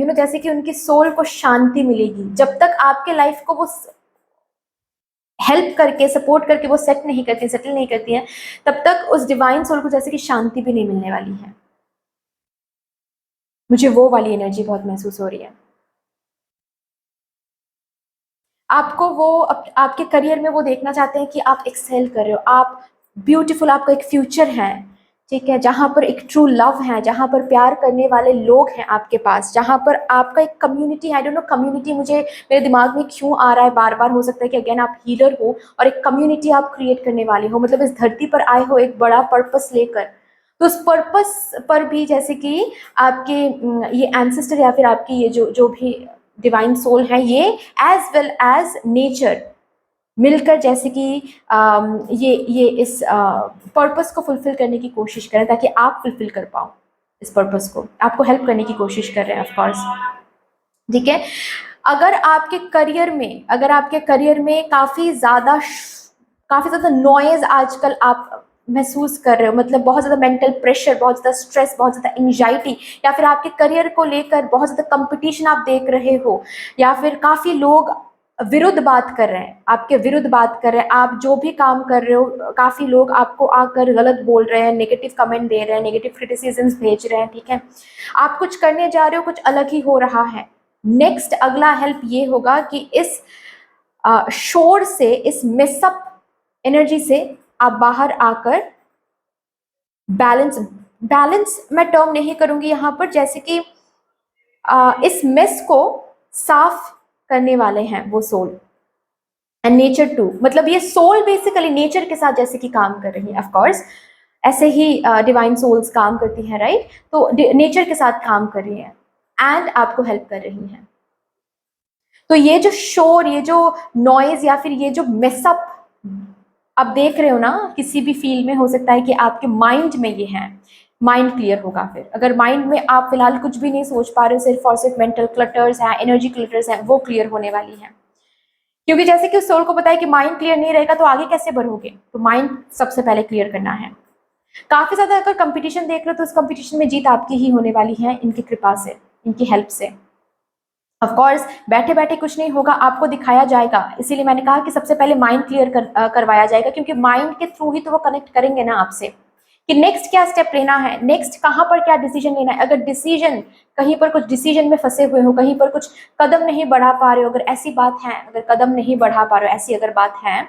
जैसे कि उनकी सोल को शांति मिलेगी। जब तक आपके लाइफ को वो हेल्प करके, सपोर्ट करके वो सेट नहीं करती, सेटल नहीं करती हैं, तब तक उस डिवाइन सोल को जैसे कि शांति भी नहीं मिलने वाली है। मुझे वो वाली एनर्जी बहुत महसूस हो रही है। आपको वो आपके करियर में वो देखना चाहते हैं कि आप एक्सेल कर रहे हो, आप ब्यूटीफुल, आपका एक फ्यूचर है, ठीक है, जहाँ पर एक ट्रू लव है, जहाँ पर प्यार करने वाले लोग हैं आपके पास, जहाँ पर आपका एक community, I don't know community मुझे मेरे दिमाग में क्यों आ रहा है बार बार, हो सकता है कि अगेन आप हीलर हो और एक कम्युनिटी आप क्रिएट करने वाले हो, मतलब इस धरती पर आए हो एक बड़ा पर्पस लेकर। तो उस पर्पस पर भी जैसे कि आपके ये एंसेस्टर या फिर आपकी ये जो जो भी डिवाइन सोल है, ये एज वेल एज नेचर मिलकर जैसे कि ये इस पर्पस को फुलफिल करने की कोशिश करें, ताकि आप फुलफिल कर पाओ इस पर्पस को, आपको हेल्प करने की कोशिश कर रहे हैं ऑफ कोर्स। ठीक है। अगर आपके करियर में काफी ज्यादा नॉइज आजकल आप महसूस कर रहे हो, मतलब बहुत ज्यादा मेंटल प्रेशर, बहुत ज्यादा स्ट्रेस, बहुत ज्यादा एंजाइटी, या फिर आपके करियर को लेकर बहुत ज्यादा कंपटीशन आप देख रहे हो, या फिर काफी लोग विरुद्ध बात कर रहे हैं, आपके विरुद्ध बात कर रहे हैं, आप जो भी काम कर रहे हो काफी लोग आपको आकर गलत बोल रहे हैं, नेगेटिव कमेंट दे रहे हैं, नेगेटिव क्रिटिसिज्म्स भेज रहे हैं। ठीक है। आप कुछ करने जा रहे हो, कुछ अलग ही हो रहा है। नेक्स्ट अगला हेल्प ये होगा कि इस शोर से, इस मिसअप एनर्जी से आप बाहर आकर बैलेंस बैलेंस मैं टर्म नहीं करूंगी यहाँ पर, जैसे कि इस मिस को साफ करने वाले हैं वो सोल एंड नेचर टू, मतलब ये सोल बेसिकली नेचर के साथ जैसे कि काम कर रही है, ऑफ कोर्स ऐसे ही डिवाइन सोल्स काम करती हैं, राइट। तो नेचर के साथ काम कर रही है एंड आपको हेल्प कर रही हैं। तो ये जो शोर, ये जो नॉइज, या फिर ये जो मिसअप आप देख रहे हो ना, किसी भी फील्ड में हो सकता है कि आपके माइंड में ये है, माइंड क्लियर होगा। फिर अगर माइंड में आप फिलहाल कुछ भी नहीं सोच पा रहे हो, सिर्फ और सिर्फ मेंटल क्लटर्स हैं, एनर्जी क्लटर्स हैं, वो क्लियर होने वाली हैं। क्योंकि जैसे कि उस सोल को पता है कि माइंड क्लियर नहीं रहेगा तो आगे कैसे बढ़ोगे, तो माइंड सबसे पहले क्लियर करना है। काफी ज्यादा अगर कंपटीशन देख रहे हो तो उस कंपटीशन में जीत आपकी ही होने वाली है, इनकी कृपा से, इनकी हेल्प से। ऑफ कोर्स बैठे बैठे कुछ नहीं होगा, आपको दिखाया जाएगा, इसीलिए मैंने कहा कि सबसे पहले माइंड क्लियर करवाया जाएगा, क्योंकि माइंड के थ्रू ही तो वो कनेक्ट करेंगे ना आपसे कि नेक्स्ट क्या स्टेप लेना है, नेक्स्ट कहाँ पर क्या डिसीजन लेना है। अगर डिसीजन कहीं पर कुछ डिसीजन में फंसे हुए हो, कहीं पर कुछ कदम नहीं बढ़ा पा रहे हो, अगर ऐसी बात है, अगर कदम नहीं बढ़ा पा रहे हो, ऐसी अगर बात है,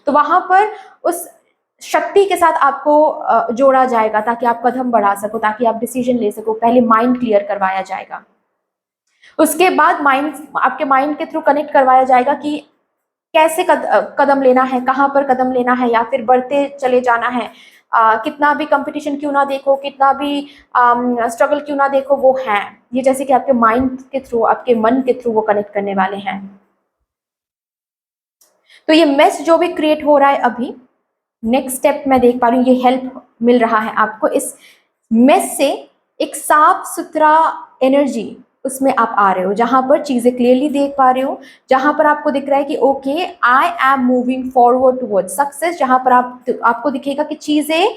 तो वहां पर उस शक्ति के साथ आपको जोड़ा जाएगा ताकि आप कदम बढ़ा सको, ताकि आप डिसीजन ले सको। पहले माइंड क्लियर करवाया जाएगा, उसके बाद आपके माइंड के थ्रू कनेक्ट करवाया जाएगा कि कैसे कदम लेना है, कहाँ पर कदम लेना है, या फिर बढ़ते चले जाना है। कितना भी कंपटीशन क्यों ना देखो, कितना भी स्ट्रगल क्यों ना देखो, वो है ये, जैसे कि आपके माइंड के थ्रू, आपके मन के थ्रू वो कनेक्ट करने वाले हैं। तो ये मेस जो भी क्रिएट हो रहा है अभी, नेक्स्ट स्टेप मैं देख पा रही हूँ, ये हेल्प मिल रहा है आपको। इस मेस से एक साफ सुथरा एनर्जी उसमें आप आ रहे हो, जहां पर चीजें क्लियरली देख पा रहे हो, जहां पर आपको दिख रहा है कि okay I am moving forward towards success, जहां पर आपको दिखेगा कि चीजें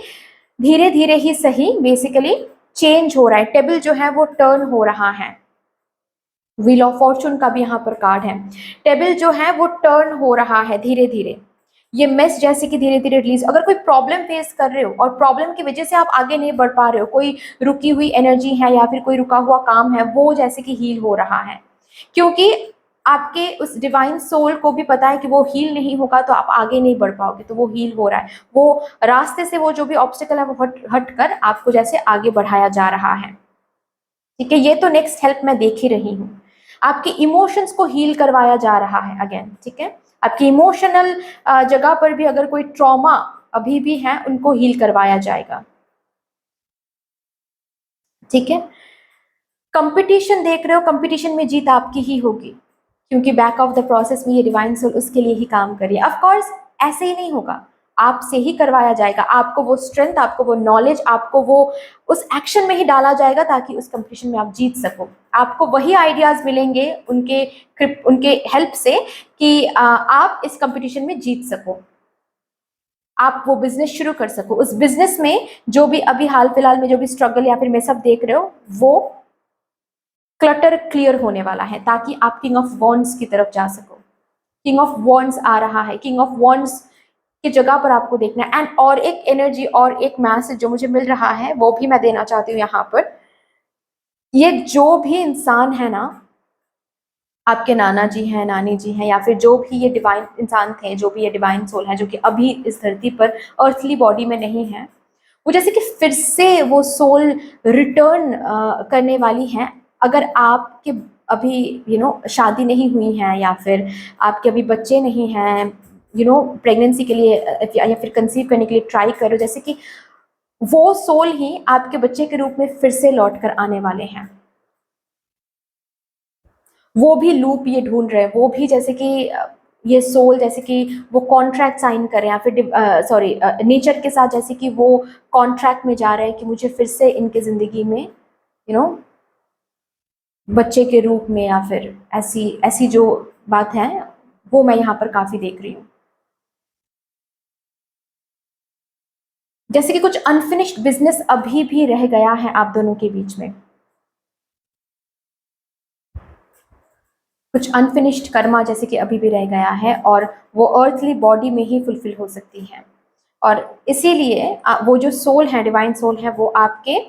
धीरे धीरे ही सही बेसिकली चेंज हो रहा है, टेबल जो है वो टर्न हो रहा है। व्हील ऑफ फॉर्चून का भी यहाँ पर कार्ड है, टेबल जो है वो टर्न हो रहा है धीरे धीरे, ये मेस जैसे कि धीरे धीरे रिलीज। अगर कोई प्रॉब्लम फेस कर रहे हो और प्रॉब्लम की वजह से आप आगे नहीं बढ़ पा रहे हो, कोई रुकी हुई एनर्जी है या फिर कोई रुका हुआ काम है, वो जैसे कि हील हो रहा है, क्योंकि आपके उस डिवाइन सोल को भी पता है कि वो हील नहीं होगा तो आप आगे नहीं बढ़ पाओगे, तो वो हील हो रहा है, वो रास्ते से वो जो भी ऑब्स्टिकल है वो हट कर आपको जैसे आगे बढ़ाया जा रहा है। ठीक है, ये तो नेक्स्ट हेल्प मैं देख ही रही हूँ। आपके इमोशंस को हील करवाया जा रहा है अगेन। ठीक है, आपकी इमोशनल जगह पर भी अगर कोई ट्रॉमा अभी भी है, उनको हील करवाया जाएगा। ठीक है, कंपटीशन देख रहे हो, कंपटीशन में जीत आपकी ही होगी, क्योंकि बैक ऑफ द प्रोसेस में ये डिवाइन सोल उसके लिए ही काम कर रही है। ऑफ कोर्स ऐसे ही नहीं होगा, आपसे ही करवाया जाएगा, आपको वो स्ट्रेंथ, आपको वो नॉलेज, आपको वो उस एक्शन में ही डाला जाएगा ताकि उस कंपटीशन में आप जीत सको। आपको वही आइडियाज मिलेंगे उनके हेल्प से कि आप इस कंपटीशन में जीत सको, आप वो बिजनेस शुरू कर सको। उस बिजनेस में जो भी अभी हाल फिलहाल में जो भी स्ट्रगल या फिर मिसअप देख रहे हो, वो क्लटर क्लियर होने वाला है ताकि आप किंग ऑफ वॉन्ड्स की तरफ जा सको। किंग ऑफ वॉन्ड्स आ रहा है, किंग ऑफ वॉन्ड्स की जगह पर आपको देखना है। एंड और एक एनर्जी और एक मैसेज जो मुझे मिल रहा है वो भी मैं देना चाहती हूँ यहाँ पर। ये जो भी इंसान है ना, आपके नाना जी हैं, नानी जी हैं, या फिर जो भी ये डिवाइन इंसान थे, जो भी ये डिवाइन सोल है जो कि अभी इस धरती पर अर्थली बॉडी में नहीं है, वो जैसे कि फिर से वो सोल रिटर्न करने वाली है। अगर आपके अभी शादी नहीं हुई है, या फिर आपके अभी बच्चे नहीं हैं, प्रेगनेंसी के लिए या फिर कंसीव करने के लिए ट्राई करो, जैसे कि वो सोल ही आपके बच्चे के रूप में फिर से लौट कर आने वाले हैं। वो भी लूप ये ढूंढ रहे हैं, वो भी जैसे कि ये सोल जैसे कि वो कॉन्ट्रैक्ट साइन करें या फिर सॉरी नेचर के साथ जैसे कि वो कॉन्ट्रैक्ट में जा रहे हैं कि मुझे फिर से इनके ज़िंदगी में बच्चे के रूप में या फिर ऐसी ऐसी जो बात है वो मैं यहाँ पर काफ़ी देख रही हूँ। जैसे कि कुछ अनफिनिश्ड बिजनेस अभी भी रह गया है आप दोनों के बीच में, कुछ अनफिनिश्ड कर्मा जैसे कि अभी भी रह गया है और वो अर्थली बॉडी में ही फुलफिल हो सकती है। और इसीलिए वो जो सोल है, डिवाइन सोल है, वो आपके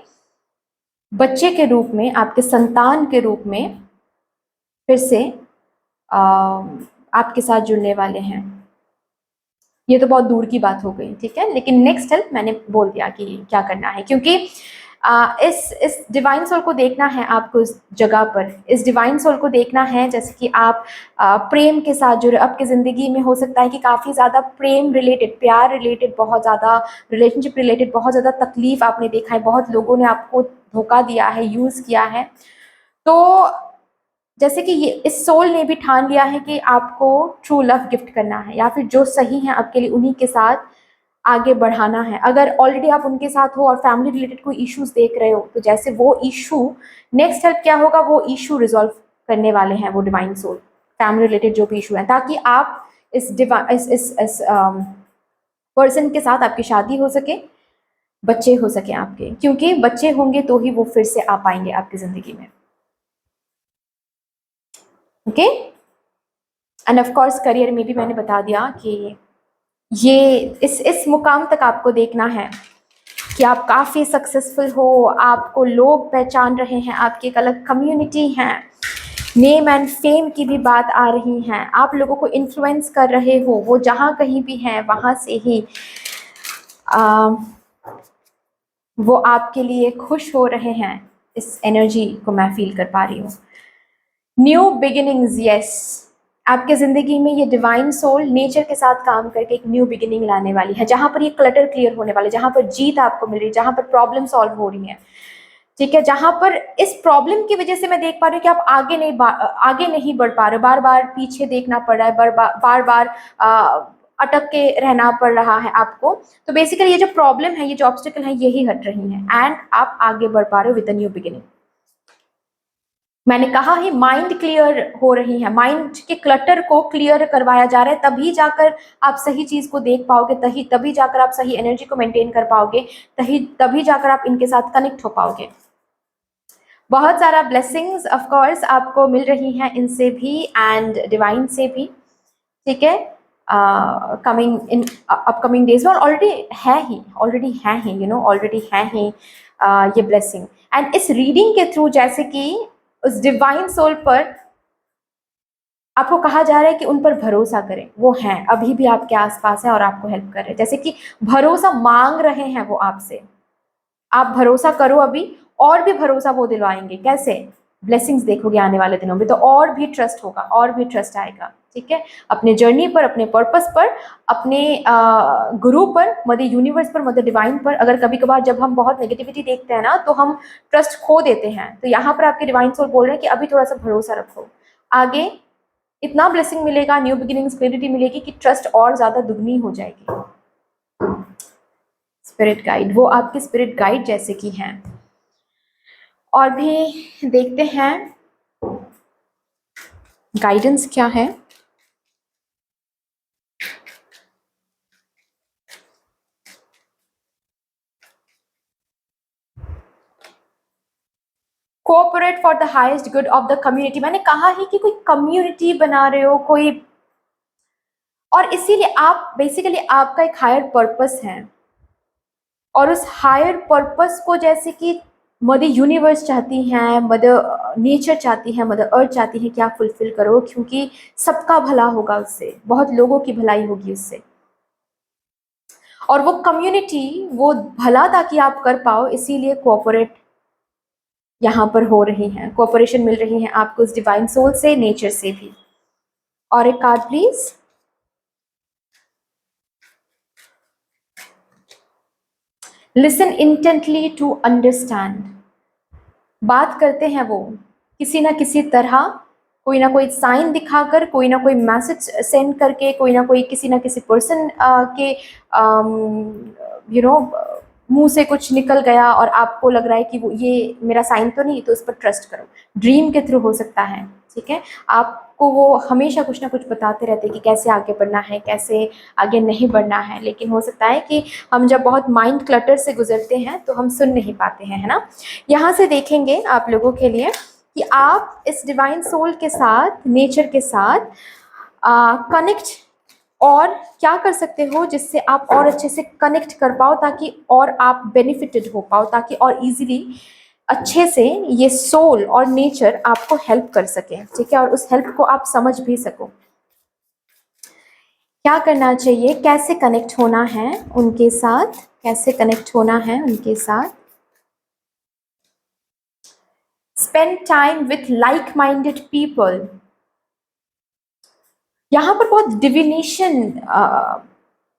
बच्चे के रूप में, आपके संतान के रूप में फिर से आपके साथ जुड़ने वाले हैं। ये तो बहुत दूर की बात हो गई, ठीक है, लेकिन नेक्स्ट हेल्प मैंने बोल दिया कि क्या करना है, क्योंकि इस डिवाइन सोल को देखना है आपको इस जगह पर, इस डिवाइन सोल को देखना है जैसे कि आप प्रेम के साथ जुड़े। आपकी ज़िंदगी में हो सकता है कि काफ़ी ज़्यादा प्रेम रिलेटेड, प्यार रिलेटेड, बहुत ज़्यादा रिलेशनशिप रिलेटेड बहुत ज़्यादा तकलीफ आपने देखा है, बहुत लोगों ने आपको धोखा दिया है, यूज़ किया है। तो जैसे कि ये इस सोल ने भी ठान लिया है कि आपको ट्रू लव गिफ्ट करना है या फिर जो सही है आपके लिए उन्हीं के साथ आगे बढ़ाना है। अगर ऑलरेडी आप उनके साथ हो और फैमिली रिलेटेड कोई इश्यूज देख रहे हो तो जैसे वो इशू, नेक्स्ट हेल्प क्या होगा, वो इशू रिजॉल्व करने वाले हैं वो डिवाइन सोल, फैमिली रिलेटेड जो भी इशू है, ताकि आप इस पर्सन के साथ आपकी शादी हो सके, बच्चे हो सके आपके, क्योंकि बच्चे होंगे तो ही वो फिर से आ पाएंगे आपकी ज़िंदगी में। Okay, and of course career में भी मैंने बता दिया कि ये इस मुकाम तक आपको देखना है कि आप काफ़ी सक्सेसफुल हो, आपको लोग पहचान रहे हैं, आपकी एक अलग कम्युनिटी है, नेम एंड फेम की भी बात आ रही है, आप लोगों को इन्फ्लुएंस कर रहे हो, वो जहाँ कहीं भी हैं वहाँ से ही वो आपके लिए खुश हो रहे हैं। इस एनर्जी को मैं फील कर पा रही हूँ। न्यू बिगिनिंग्स, यस, आपके ज़िंदगी में ये डिवाइन सोल नेचर के साथ काम करके एक न्यू बिगिनिंग लाने वाली है, जहाँ पर ये क्लटर क्लियर होने वाले, जहाँ पर जीत आपको मिल रही है, जहाँ पर प्रॉब्लम सॉल्व हो रही है, ठीक है, जहाँ पर इस प्रॉब्लम की वजह से मैं देख पा रही हूँ कि आप आगे नहीं बढ़ पा रहे हो, बार बार पीछे देखना पड़ रहा है, बार बार अटक के रहना पड़ रहा है आपको। तो बेसिकली ये जो प्रॉब्लम है, ये जो ऑब्स्टिकल है, यही हट रही है एंड आप आगे बढ़ पा रहे हो विद न्यू बिगिनिंग। मैंने कहा ही माइंड क्लियर हो रही है, माइंड के क्लटर को क्लियर करवाया जा रहा है, तभी जाकर आप सही चीज को देख पाओगे, तभी जाकर आप सही एनर्जी को मेंटेन कर पाओगे, तभी जाकर आप इनके साथ कनेक्ट हो पाओगे। बहुत सारा ब्लेसिंग्स ऑफ कोर्स आपको मिल रही हैं इनसे भी एंड डिवाइन से भी, ठीक है, कमिंग इन अपकमिंग डेज में, और ऑलरेडी है ही ऑलरेडी है ही ये ब्लेसिंग। एंड इस रीडिंग के थ्रू जैसे कि उस डिवाइन सोल पर आपको कहा जा रहा है कि उन पर भरोसा करें, वो हैं, अभी भी आपके आसपास है और आपको हेल्प कर रहे हैं, जैसे कि भरोसा मांग रहे हैं वो आपसे, आप भरोसा करो अभी, और भी भरोसा वो दिलवाएंगे। कैसे? ब्लेसिंग्स देखोगे आने वाले दिनों में तो और भी ट्रस्ट होगा, और भी ट्रस्ट आएगा, ठीक है, अपने जर्नी पर, अपने पर्पस पर, अपने गुरु पर, मदर यूनिवर्स पर, मदर डिवाइन पर। अगर कभी कभार जब हम बहुत नेगेटिविटी देखते हैं ना तो हम ट्रस्ट खो देते हैं, तो यहाँ पर आपके डिवाइन सोल बोल रहे हैं कि अभी थोड़ा सा भरोसा रखो, आगे इतना ब्लेसिंग मिलेगा, न्यू बिगिनिंग्स, क्लैरिटी मिलेगी कि ट्रस्ट और ज्यादा दुगनी हो जाएगी। स्पिरिट गाइड, वो आपके स्पिरिट गाइड जैसे कि हैं। और भी देखते हैं गाइडेंस क्या है। Cooperate for the highest good of the community, मैंने कहा ही कि कोई कम्युनिटी बना रहे हो कोई, और इसीलिए आप बेसिकली आपका एक हायर पर्पस है, और उस हायर पर्पस को जैसे कि मदर यूनिवर्स चाहती हैं, मदर नेचर चाहती है, मदर अर्थ चाहती है कि आप फुलफिल करो, क्योंकि सबका भला होगा उससे, बहुत लोगों की भलाई होगी उससे, और वो कम्युनिटी वो भला ताकि आप कर पाओ, इसीलिए कोऑपरेट यहाँ पर हो रही हैं, कोऑपरेशन मिल रही है आपको उस डिवाइन सोल से, नेचर से भी। और एक card please. Listen intently to understand, बात करते हैं वो किसी ना किसी तरह कोई ना कोई साइन दिखाकर, कोई ना कोई मैसेज सेंड करके, कोई ना कोई किसी ना किसी पर्सन के मुंह से कुछ निकल गया और आपको लग रहा है कि वो ये मेरा साइन तो नहीं, तो उस पर ट्रस्ट करो। ड्रीम के थ्रू हो सकता है, ठीक है। आपको वो हमेशा कुछ ना कुछ बताते रहते हैं कि कैसे आगे बढ़ना है, कैसे आगे नहीं बढ़ना है, लेकिन हो सकता है कि हम जब बहुत माइंड क्लटर से गुजरते हैं तो हम सुन नहीं पाते हैं, है ना। यहाँ से देखेंगे आप लोगों के लिए कि आप इस डिवाइन सोल के साथ, नेचर के साथ कनेक्ट और क्या कर सकते हो जिससे आप और अच्छे से कनेक्ट कर पाओ, ताकि और आप बेनिफिटेड हो पाओ, ताकि और इजीली अच्छे से ये सोल और नेचर आपको हेल्प कर सके, ठीक है, और उस हेल्प को आप समझ भी सको। क्या करना चाहिए, कैसे कनेक्ट होना है उनके साथ, कैसे कनेक्ट होना है उनके साथ। Spend time with like minded people. यहाँ पर बहुत डिविनेशन,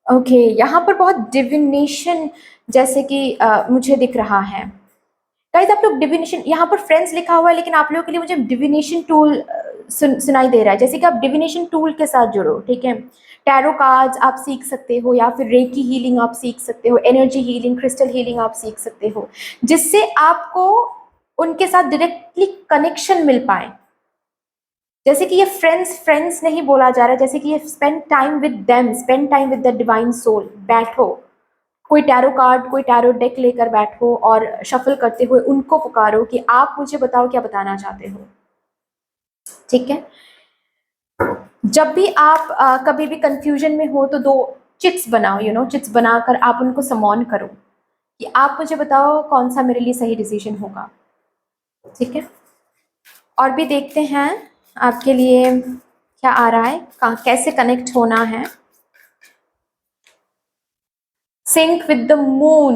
ओके, यहाँ पर बहुत डिविनेशन जैसे कि मुझे दिख रहा है। गाइस आप लोग डिविनेशन, यहाँ पर फ्रेंड्स लिखा हुआ है, लेकिन आप लोगों के लिए मुझे डिविनेशन टूल सुनाई दे रहा है, जैसे कि आप डिविनेशन टूल के साथ जुड़ो, ठीक है। टैरो कार्ड्स आप सीख सकते हो, या फिर रेकी हीलिंग आप सीख सकते हो, एनर्जी हीलिंग, क्रिस्टल हीलिंग आप सीख सकते हो, जिससे आपको उनके साथ डायरेक्टली कनेक्शन मिल पाए। जैसे कि ये फ्रेंड्स फ्रेंड्स नहीं बोला जा रहा, जैसे कि ये spend time with them, spend time with the divine soul. बैठो, कोई टैरो कार्ड, कोई टैरो डेक लेकर बैठो और शफल करते हुए उनको पुकारो कि आप मुझे बताओ क्या बताना चाहते हो, ठीक है। जब भी आप कभी भी कंफ्यूजन में हो तो 2 चिट्स बनाओ, चिट्स बनाकर आप उनको समॉन करो कि आप मुझे बताओ कौन सा मेरे लिए सही डिसीजन होगा, ठीक है। और भी देखते हैं आपके लिए क्या आ रहा है, कैसे कनेक्ट होना है। Sync with the moon,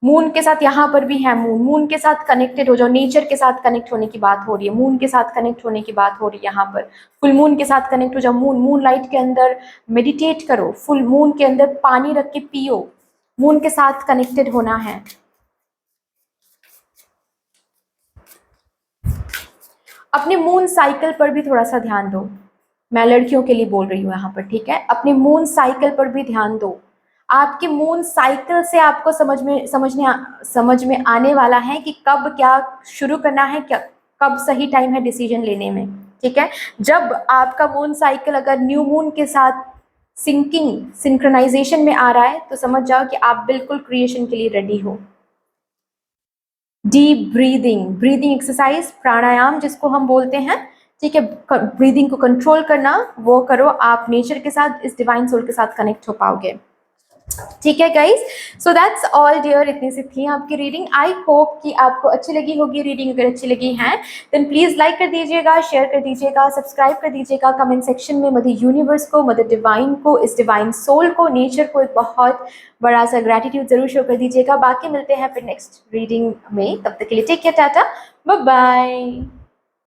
moon के साथ यहाँ पर भी है, मून के साथ कनेक्टेड हो जाओ, नेचर के साथ कनेक्ट होने की बात हो रही है, मून के साथ कनेक्ट होने की बात हो रही है। यहाँ पर फुल मून के साथ कनेक्ट हो जाओ, मून लाइट के अंदर मेडिटेट करो, फुल मून के अंदर पानी रख के पियो, मून के साथ कनेक्टेड होना है। अपने मून साइकिल पर भी थोड़ा सा ध्यान दो, मैं लड़कियों के लिए बोल रही हूँ यहाँ पर, ठीक है। अपने मून साइकिल पर भी ध्यान दो, आपके मून साइकिल से आपको समझ में आने वाला है कि कब क्या शुरू करना है, क्या कब सही टाइम है डिसीजन लेने में, ठीक है। जब आपका मून साइकिल अगर न्यू मून के साथ सिंक्रोनाइजेशन में आ रहा है तो समझ जाओ कि आप बिल्कुल क्रिएशन के लिए रेडी हो। डीप ब्रीदिंग एक्सरसाइज, प्राणायाम जिसको हम बोलते हैं, ठीक है। ब्रीदिंग को कंट्रोल करना, वो करो, आप नेचर के साथ, इस डिवाइन सोल के साथ कनेक्ट हो पाओगे, ठीक है guys. So that's all dear, इतनी सी थी आपकी रीडिंग। आई होप कि आपको अच्छी लगी होगी रीडिंग। अगर अच्छी लगी है देन प्लीज लाइक कर दीजिएगा, शेयर कर दीजिएगा, सब्सक्राइब कर दीजिएगा। कमेंट सेक्शन में मदर यूनिवर्स को, मदर डिवाइन को, इस डिवाइन सोल को, नेचर को एक बहुत बड़ा सा ग्रेटिट्यूड जरूर शो कर दीजिएगा। बाकी मिलते हैं फिर नेक्स्ट रीडिंग में, तब तक के लिए take care, tata, bye bye.